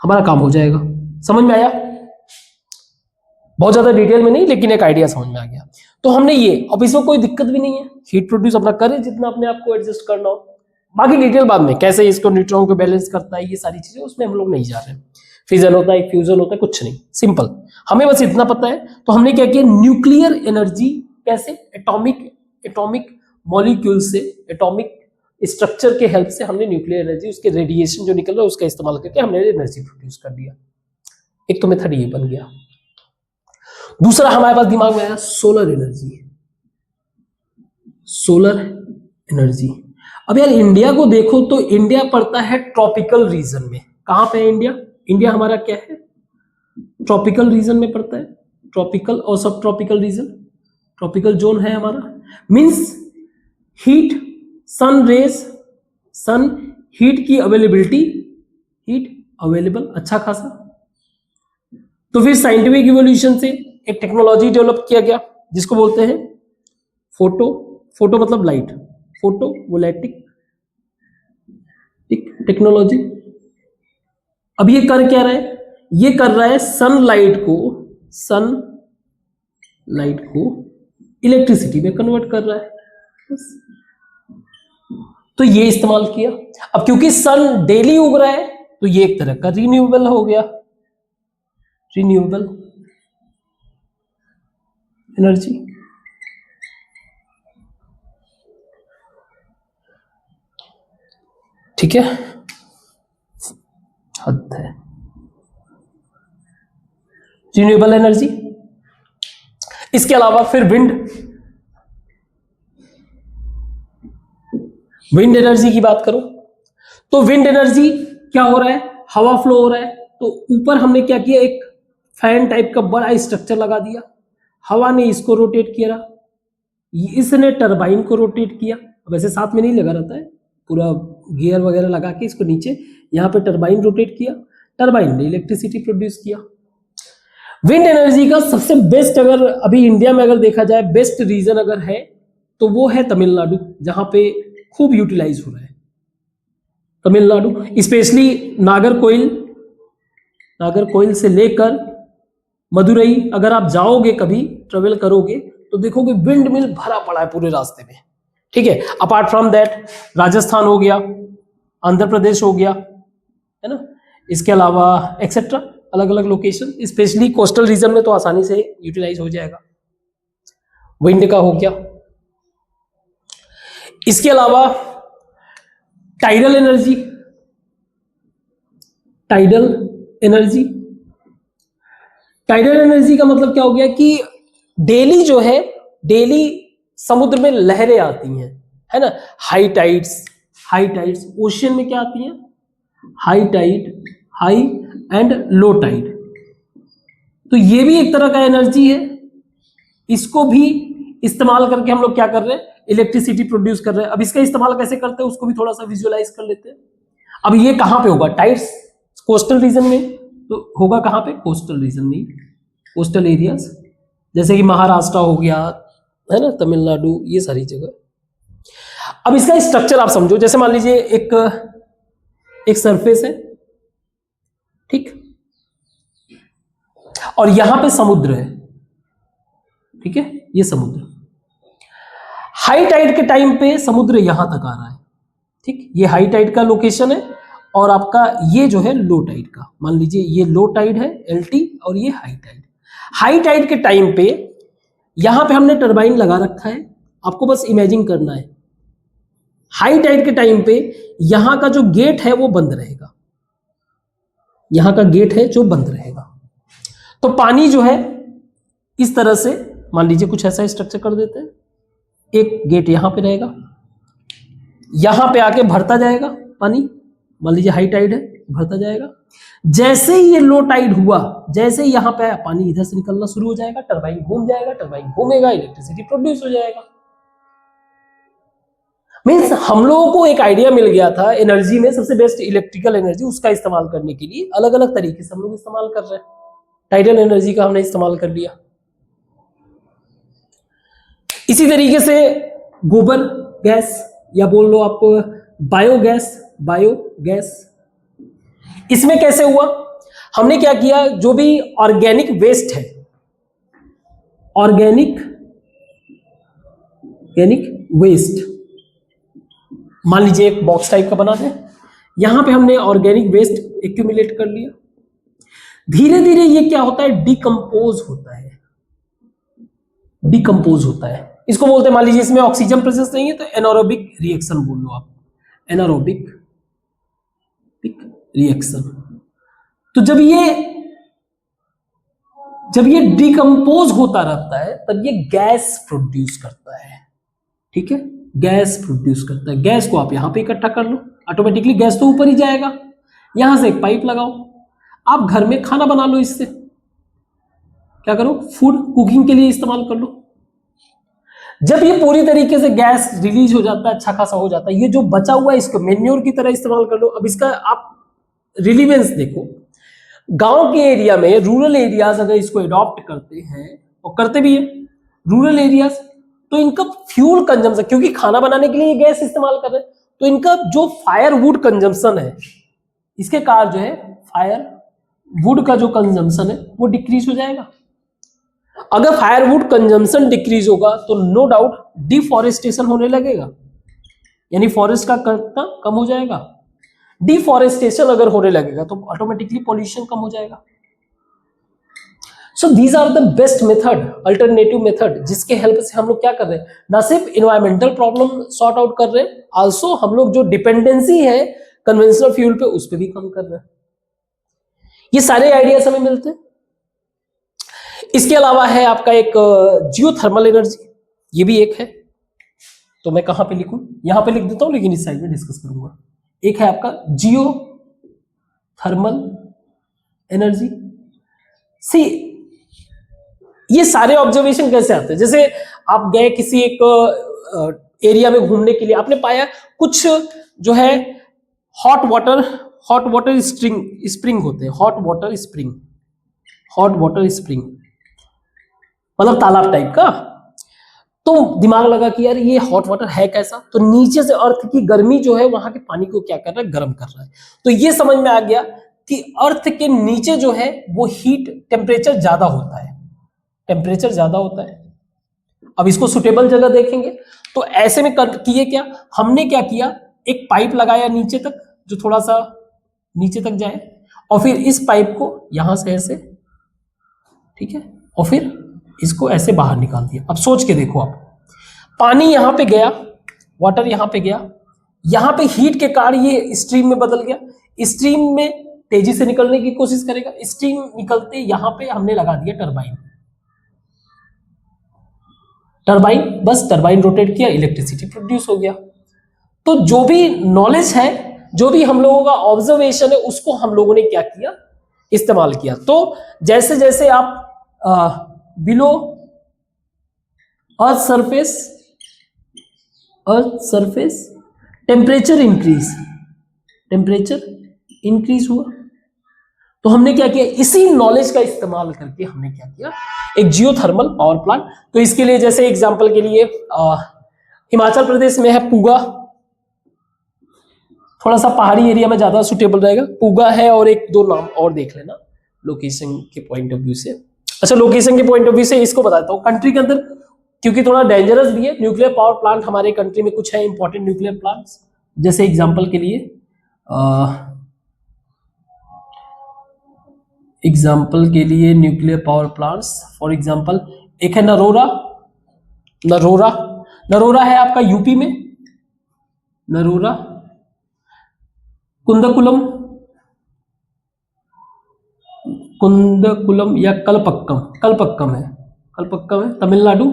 Speaker 1: हमारा काम हो जाएगा। समझ में आया? बहुत ज्यादा डिटेल में नहीं, लेकिन एक आइडिया समझ में आ गया। तो हमने ये, अब इसमें कोई दिक्कत भी नहीं है, हीट प्रोड्यूस अपना करे जितना अपने आप को एडजस्ट करना हो, बाकी डिटेल बाद में, कैसे इसको न्यूट्रॉन को बैलेंस करता है, ये सारी चीजें उसमें हम लोग नहीं जा रहे हैं। फिजन होता है, फ्यूजन होता है, कुछ नहीं, सिंपल, हमें बस इतना पता है। तो हमने क्या किया, न्यूक्लियर एनर्जी कैसे, एटॉमिक मॉलिक्यूल से, एटॉमिक स्ट्रक्चर के हेल्प से हमने न्यूक्लियर एनर्जी, उसके रेडिएशन जो निकल रहा है उसका इस्तेमाल करके हमने एनर्जी प्रोड्यूस कर दिया। एक तो मेथड ये बन गया। दूसरा हमारे पास दिमाग में आया सोलर एनर्जी। अब यार इंडिया को देखो तो इंडिया पड़ता है ट्रॉपिकल रीजन में। कहां पे है इंडिया हमारा क्या है, ट्रॉपिकल रीजन में पड़ता है, ट्रॉपिकल और सब ट्रॉपिकल रीजन, ट्रॉपिकल जोन है हमारा। मींस हीट, सन हीट की अवेलेबिलिटी, हीट अवेलेबल अच्छा खासा। तो फिर साइंटिफिक इवोल्यूशन से एक टेक्नोलॉजी डेवलप किया गया जिसको बोलते हैं फोटो मतलब लाइट, फोटो वोलेटिक टेक्नोलॉजी। अब ये कर क्या रहा है, ये कर रहा है सनलाइट को इलेक्ट्रिसिटी में कन्वर्ट कर रहा है। तो ये इस्तेमाल किया। अब क्योंकि सन डेली उग रहा है तो ये एक तरह का रिन्यूएबल हो गया, रिन्यूएबल एनर्जी। ठीक है, हद है, रिन्यूएबल एनर्जी। इसके अलावा फिर विंड एनर्जी की बात करो तो विंड एनर्जी क्या हो रहा है, हवा फ्लो हो रहा है, तो ऊपर हमने क्या किया, एक फैन टाइप का बड़ा स्ट्रक्चर लगा दिया, हवा ने इसको रोटेट किया, इसने टरबाइन को रोटेट किया। वैसे साथ में नहीं लगा रहता है, पूरा गियर वगैरह लगा के इसको नीचे, यहाँ पे टरबाइन रोटेट किया, टरबाइन ने इलेक्ट्रिसिटी प्रोड्यूस किया। विंड एनर्जी का सबसे बेस्ट, अगर अभी इंडिया में अगर देखा जाए बेस्ट रीजन अगर है तो वो है तमिलनाडु, जहां पे खूब यूटिलाइज हो रहा है। तमिलनाडु, स्पेशली नागरकोइल से लेकर मदुरई अगर आप जाओगे कभी ट्रेवल करोगे तो देखोगे विंड मिल भरा पड़ा है पूरे रास्ते में, ठीक है। अपार्ट फ्रॉम दैट राजस्थान हो गया, आंध्र प्रदेश हो गया, है ना, इसके अलावा एक्सेट्रा अलग अलग लोकेशन, स्पेशली कोस्टल रीजन में तो आसानी से यूटिलाइज हो जाएगा, विंड का हो गया। इसके अलावा टाइडल एनर्जी, टाइडल एनर्जी का मतलब क्या हो गया कि डेली जो है, डेली समुद्र में लहरें आती हैं, है ना, हाई टाइड्स ओशियन में क्या आती हैं, high tide, high and low tide. तो ये भी एक तरह का एनर्जी है, इसको भी इस्तेमाल करके हम लोग क्या कर रहे हैं, इलेक्ट्रिसिटी प्रोड्यूस कर रहे हैं। अब इसका इस्तेमाल कैसे करते हैं उसको भी थोड़ा सा विजुअलाइज कर लेते हैं। अब ये कहां पे होगा, टाइड्स कोस्टल रीजन में, तो होगा कहां पे, कोस्टल रीजन में, कोस्टल एरियाज, जैसे कि महाराष्ट्र हो गया, है ना, तमिलनाडु, ये सारी जगह। अब इसका स्ट्रक्चर आप समझो, जैसे मान लीजिए एक सरफेस है, ठीक, और यहां पे समुद्र है, ठीक है, ये समुद्र, हाई टाइड के टाइम पे समुद्र यहां तक आ रहा है, ठीक, ये हाई टाइड का लोकेशन है, और आपका ये जो है लो टाइड का, मान लीजिए ये लो टाइड है LT और ये हाई टाइड। हाई टाइड के टाइम पे यहां पे हमने टरबाइन लगा रखा है, आपको बस इमेजिन करना है। हाई टाइड के टाइम पे यहां का जो गेट है वो बंद रहेगा, यहां का गेट है जो बंद रहेगा, तो पानी जो है इस तरह से, मान लीजिए कुछ ऐसा स्ट्रक्चर कर देते हैं, एक गेट यहां पे रहेगा, यहां पे आके भरता जाएगा पानी, मान लीजिए हाई टाइड है, भरता जाएगा, जैसे ही ये लो टाइड हुआ, जैसे ही यहां पे आया, पानी इधर से निकलना शुरू हो जाएगा, टरबाइन घूम जाएगा, टरबाइन घूमेगा, इलेक्ट्रिसिटी प्रोड्यूस हो जाएगा। मीन्स हम लोगों को एक आइडिया मिल गया था एनर्जी में सबसे बेस्ट इलेक्ट्रिकल एनर्जी, उसका इस्तेमाल करने के लिए अलग अलग तरीके से हम लोग इस्तेमाल कर रहे हैं। टाइडल एनर्जी का हमने इस्तेमाल कर लिया। इसी तरीके से गोबर गैस, या बोल लो आप बायोगैस, इसमें कैसे हुआ, हमने क्या किया, जो भी ऑर्गेनिक वेस्ट है, ऑर्गेनिक वेस्ट, मान लीजिए एक बॉक्स टाइप का बना दें, यहां पे हमने ऑर्गेनिक वेस्ट एक्यूमुलेट कर लिया, धीरे धीरे ये क्या होता है, डिकम्पोज होता है, इसको बोलते हैं, मान लीजिए इसमें ऑक्सीजन प्रेजेंस नहीं है तो एनारोबिक रिएक्शन बोल लो आप, एनारोबिक रिएक्शन। तो जब ये डिकम्पोज होता रहता है तब ये गैस प्रोड्यूस करता है, ठीक है, गैस प्रोड्यूस करता है। गैस को आप यहां पे इकट्ठा कर लो, ऑटोमेटिकली गैस तो ऊपर ही जाएगा, यहां से एक पाइप लगाओ, आप घर में खाना बना लो, इससे क्या करो, फूड कुकिंग के लिए इस्तेमाल कर लो। जब ये पूरी तरीके से गैस रिलीज हो जाता है, अच्छा खासा हो जाता है, ये जो बचा हुआ है इसको मेन्योर की तरह इस्तेमाल कर लो। अब इसका आप रिलीवेंस देखो, गांव के एरिया में, रूरल एरियाज अगर इसको अडॉप्ट करते हैं, और करते भी है रूरल एरियाज, तो इनका फ्यूल कंजम्पशन, क्योंकि खाना बनाने के लिए ये गैस इस्तेमाल कर रहे हैं, तो इनका जो फायरवुड कंजम्पशन है, इसके कारण जो है फायरवुड का जो कंजम्पशन है वो डिक्रीज हो जाएगा। अगर फायरवुड कंजम्पशन डिक्रीज होगा तो नो डाउट डिफॉरेस्टेशन होने लगेगा, यानी फॉरेस्ट का कटना कम हो जाएगा। डिफॉरेस्टेशन अगर होने लगेगा तो ऑटोमेटिकली पॉल्यूशन कम हो जाएगा। So these are the best method, alternative method, जिसके हेल्प से हम लोग क्या कर रहे हैं, ना सिर्फ इन्वायरमेंटल प्रॉब्लम सॉर्ट आउट कर रहे हैं, आल्सो हम लोग जो डिपेंडेंसी है कन्वेंशनल फ्यूल पे उस पर भी कम कर रहे हैं। ये सारे आइडियाज हमें मिलते हैं। इसके अलावा है आपका एक जियोथर्मल एनर्जी, ये भी एक है, तो मैं कहां पे लिखूं, यहां पे लिख देता हूं, लेकिन इस साइड में डिस्कस करूंगा। एक है आपका जियोथर्मल एनर्जी। सी ये सारे ऑब्जर्वेशन कैसे आते हैं, जैसे आप गए किसी एक एरिया में घूमने के लिए, आपने पाया कुछ जो है हॉट वाटर स्प्रिंग होते हैं, हॉट वाटर स्प्रिंग मतलब तालाब टाइप का। तो दिमाग लगा कि यार ये हॉट वाटर है कैसा, तो नीचे से अर्थ की गर्मी जो है वहां के पानी को क्या कर रहा है, गर्म कर रहा है। तो ये समझ में आ गया कि अर्थ के नीचे जो है वो हीट टेम्परेचर ज्यादा होता है, टेम्परेचर ज्यादा होता है। अब इसको सुटेबल जगह देखेंगे तो ऐसे में किए क्या, हमने क्या किया, एक पाइप लगाया नीचे तक जो थोड़ा सा नीचे तक जाए, और फिर इस पाइप को यहां से ऐसे, ठीक है, और फिर इसको ऐसे बाहर निकाल दिया। अब सोच के देखो आप, पानी यहां पे गया, वाटर यहां पे गया, यहां पे हीट के कारण ये स्ट्रीम में बदल गया, स्ट्रीम में तेजी से निकलने की कोशिश करेगा, स्ट्रीम निकलते यहां पे हमने लगा दिया टरबाइन, टरबाइन, बस टरबाइन रोटेट किया, इलेक्ट्रिसिटी प्रोड्यूस हो गया। तो जो भी नॉलेज है, जो भी हम लोगों का ऑब्जर्वेशन है, उसको हम लोगों ने क्या किया, इस्तेमाल किया। तो जैसे जैसे आप below earth surface temperature increase हुआ, तो हमने क्या किया, इसी नॉलेज का इस्तेमाल करके हमने क्या किया, एक जियोथर्मल पावर प्लांट। तो इसके लिए जैसे एग्जांपल के लिए हिमाचल प्रदेश में है पूगा, थोड़ा सा पहाड़ी एरिया में ज्यादा सुटेबल रहेगा, पूगा है, और एक दो नाम और देख लेना लोकेशन के पॉइंट ऑफ व्यू से। अच्छा, लोकेशन के पॉइंट ऑफ व्यू से इसको बताता हूँ, कंट्री के अंदर क्योंकि थोड़ा डेंजरस भी है, न्यूक्लियर पावर प्लांट हमारे कंट्री में कुछ है इंपॉर्टेंट न्यूक्लियर प्लांट्स, जैसे एग्जांपल के लिए nuclear power plants, for example एक है नरोरा है आपका यूपी में, नरोरा, कुंदकुलम या कलपक्कम है तमिलनाडु,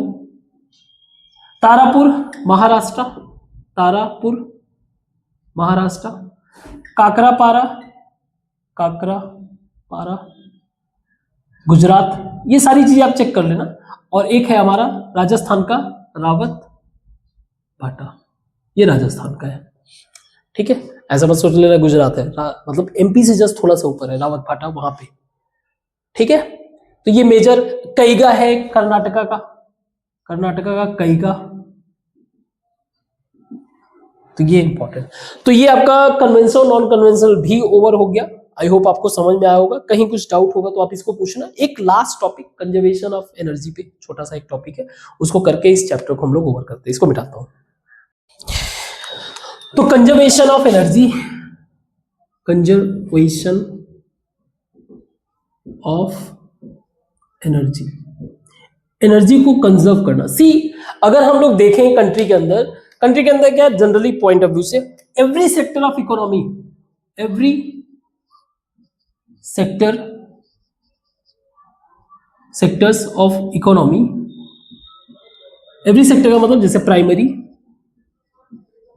Speaker 1: तारापुर महाराष्ट्र, काकरापारा गुजरात, ये सारी चीजें आप चेक कर लेना। और एक है हमारा राजस्थान का रावत भाटा, ये राजस्थान का है, ठीक है, ऐसा मत सोच लेना गुजरात है, मतलब एमपी से जस्ट थोड़ा सा ऊपर है रावत भाटा, वहां पे, ठीक है। तो ये मेजर, कैगा है कर्नाटका का कैगा, तो ये इंपॉर्टेंट। तो ये आपका कन्वेंशनल नॉन कन्वेंशनल भी ओवर हो गया, आई होप आपको समझ में आया होगा। कहीं कुछ डाउट होगा तो आप इसको पूछना। एक last topic conservation of energy पे छोटा सा एक टॉपिक है, उसको करके इस चैप्टर को हम लोग ओवर करते हैं। इसको मिटाता हूं। तो कंजर्वेशन ऑफ एनर्जी एनर्जी को कंजर्व करना। सी, अगर हम लोग देखें कंट्री के अंदर क्या जनरली पॉइंट ऑफ व्यू से, every sector of economy, every sectors of economy, every sector का मतलब जैसे प्राइमरी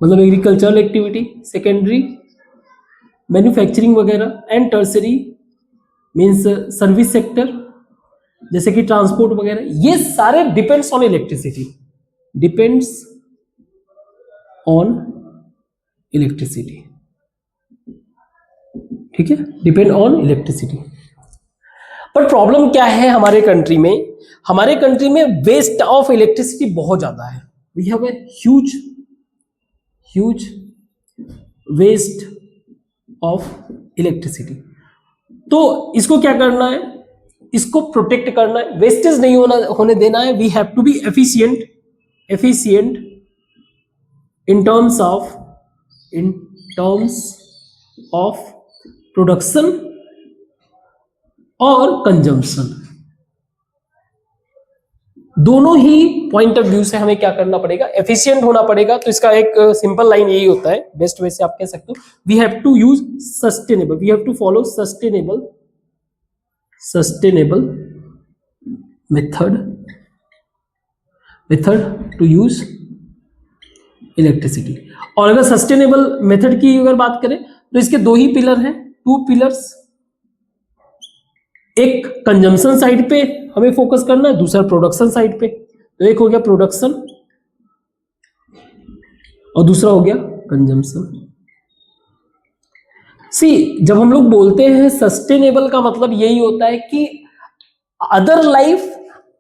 Speaker 1: मतलब एग्रीकल्चरल एक्टिविटी, सेकेंडरी मैन्युफैक्चरिंग वगैरह, and tertiary means service sector जैसे कि ट्रांसपोर्ट वगैरह, ये सारे डिपेंड्स ऑन इलेक्ट्रिसिटी, ठीक है, डिपेंड ऑन इलेक्ट्रिसिटी। पर प्रॉब्लम क्या है हमारे कंट्री में वेस्ट ऑफ इलेक्ट्रिसिटी बहुत ज्यादा है। We have a huge waste of electricity. तो इसको क्या करना है, इसको प्रोटेक्ट करना है, वेस्टेज नहीं होने देना है। We have to be efficient in terms of production और कंजम्पशन, दोनों ही पॉइंट ऑफ व्यू से हमें क्या करना पड़ेगा, एफिशिएंट होना पड़ेगा। तो इसका एक सिंपल लाइन यही होता है, बेस्ट वे से आप कह सकते हो, we have to use sustainable, we have to follow sustainable method to use electricity. और अगर सस्टेनेबल मेथड की अगर बात करें तो इसके दो ही पिलर हैं, टू पिलर्स, एक कंजम्पशन साइड पे हमें फोकस करना है, दूसरा प्रोडक्शन साइड पे। तो एक हो गया प्रोडक्शन और दूसरा हो गया कंजम्पशन। सी, जब हम लोग बोलते हैं सस्टेनेबल का मतलब यही होता है कि अदर लाइफ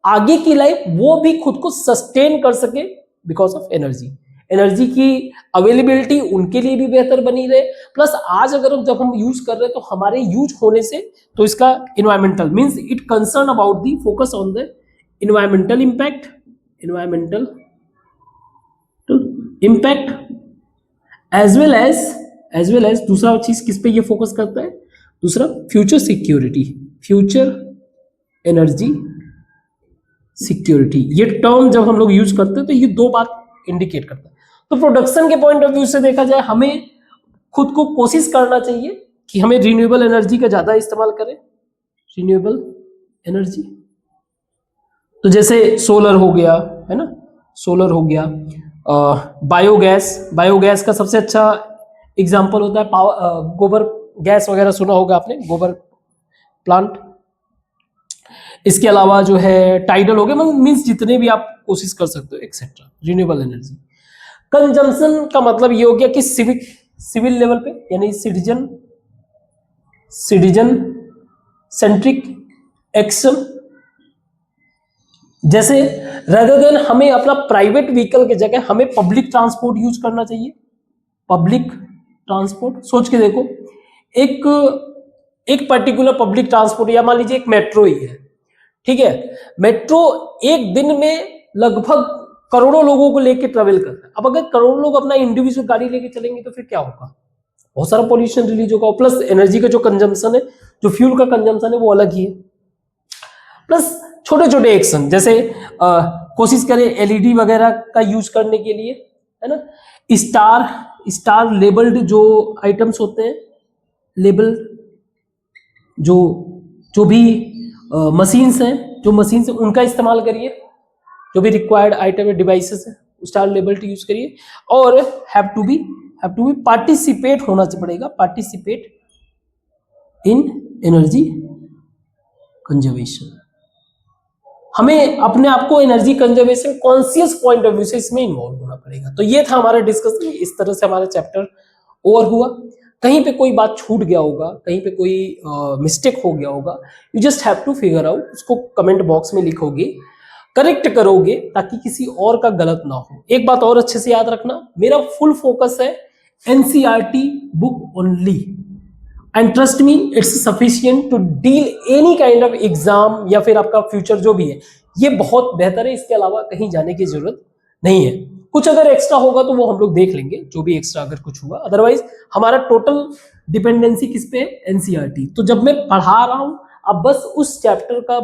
Speaker 1: आगे की लाइफ वो भी खुद को सस्टेन कर सके बिकॉज ऑफ एनर्जी। एनर्जी की अवेलेबिलिटी उनके लिए भी बेहतर बनी रहे, प्लस आज अगर जब हम यूज कर रहे हैं तो हमारे यूज होने से तो इसका environmental means it concern about the focus on the environmental impact, environmental impact as well as दूसरा चीज किस पे ये फोकस करता है, दूसरा future security, future energy security. ये टर्म जब हम लोग यूज करते हैं तो ये दो बात इंडिकेट करता है। तो प्रोडक्शन के पॉइंट ऑफ व्यू से देखा जाए हमें खुद को कोशिश करना चाहिए कि हमें रिन्यूएबल एनर्जी का ज्यादा इस्तेमाल करें, रिन्यूएबल एनर्जी। तो जैसे सोलर हो गया, है ना, सोलर हो गया, बायोगैस, बायोगैस का सबसे अच्छा एग्जांपल होता है गोबर गैस वगैरह, सुना होगा आपने, गोबर प्लांट। इसके अलावा जो है टाइडल हो गया, मीन्स जितने भी आप कोशिश कर सकते हो एक्सेट्रा, रिन्यूएबल एनर्जी। कंजम्पशन का मतलब ये हो गया कि सिविल लेवल पे, यानी सिटीजन सेंट्रिक एक्शन। जैसे रेदर देन हमें अपना प्राइवेट व्हीकल की जगह हमें पब्लिक ट्रांसपोर्ट यूज करना चाहिए, पब्लिक ट्रांसपोर्ट। सोच के देखो, एक पर्टिकुलर पब्लिक ट्रांसपोर्ट, या मान लीजिए एक मेट्रो ही है, ठीक है, मेट्रो एक दिन में लगभग करोड़ों लोगों को लेके ट्रेवल करता है। अब अगर करोड़ों लोग अपना इंडिविजुअल गाड़ी लेके चलेंगे तो फिर क्या होगा, बहुत सारा पॉल्यूशन रिलीज होगा, प्लस एनर्जी का जो कंजम्पशन है, जो फ्यूल का कंजम्पशन है वो अलग ही है। प्लस छोटे छोटे एक्शन, जैसे कोशिश करें एलईडी वगैरह का यूज करने के लिए, है ना, स्टार लेबल्ड जो आइटम्स होते हैं, लेबल जो भी मशीन्स हैं, जो मशीन्स हैं उनका इस्तेमाल करिए, जो भी रिक्वायर्ड आइटम है, डिवाइसेस है, स्टार लेबल्ड यूज करिए। और हैव टू बी पार्टिसिपेट होना पड़ेगा, पार्टिसिपेट इन एनर्जी कंजर्वेशन। हमें अपने आप को energy conservation conscious point of view से इसमें इन्वॉल्व होना पड़ेगा। तो ये था हमारा डिस्कशन, इस तरह से हमारा चैप्टर ओवर हुआ। कहीं पे कोई बात छूट गया होगा, कहीं पे कोई मिस्टेक हो गया होगा, you just have to figure out, उसको कमेंट बॉक्स में लिखोगे, करेक्ट करोगे, ताकि किसी और का गलत ना हो। एक बात और अच्छे से याद रखना, मेरा फुल फोकस है NCERT book only, and trust me it's sufficient to deal any kind of exam या फिर आपका फ्यूचर जो भी है, ये बहुत बेहतर है। इसके अलावा कहीं जाने की जरूरत नहीं है। कुछ अगर एक्स्ट्रा होगा तो वो हम लोग देख लेंगे, जो भी एक्स्ट्रा अगर कुछ हुआ, अदरवाइज हमारा टोटल डिपेंडेंसी किस पे है, एनसीईआरटी। तो जब मैं पढ़ा रहा हूं, आप बस उस चैप्टर का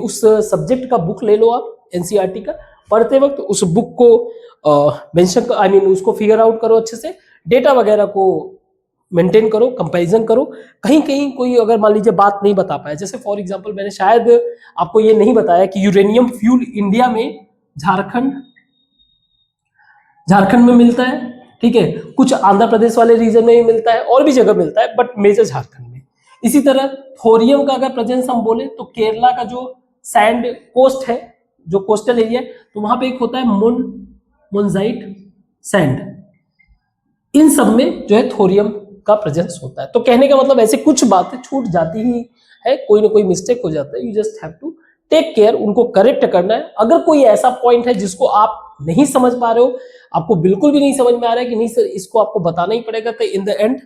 Speaker 1: उस सब्जेक्ट का बुक ले लो, आप एनसीईआरटी का पढ़ते वक्त उस बुक को मेंशन उसको फिगर आउट करो अच्छे से, डेटा वगैरह को मेंटेन करो, कंपैरिजन करो। कहीं कहीं कोई अगर मान लीजिए बात नहीं बता पाया, जैसे फॉर एग्जांपल मैंने शायद आपको ये नहीं बताया कि यूरेनियम फ्यूल इंडिया में झारखंड में मिलता है, ठीक है, कुछ आंध्र प्रदेश वाले रीजन में भी मिलता है, और भी जगह मिलता है, बट मेजर झारखंड में। इसी तरह थोरियम का अगर प्रेजेंस हम बोले तो केरला का जो सैंड कोस्ट है, जो कोस्टल एरिया है, तो वहां पे एक होता है मोनजाइट सैंड, इन सब में जो है थोरियम का प्रेजेंस होता है। तो कहने का मतलब ऐसे कुछ बातें छूट जाती ही है, कोई ना कोई मिस्टेक हो जाता है, you just have to take care, उनको करेक्ट करना है। अगर कोई ऐसा पॉइंट है जिसको आप नहीं समझ पा रहे हो, आपको बिल्कुल भी नहीं समझ में आ रहा है कि नहीं सर इसको आपको बताना ही पड़ेगा, तो इन द एंड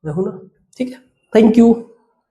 Speaker 1: रहूं ना, ठीक है। Thank you.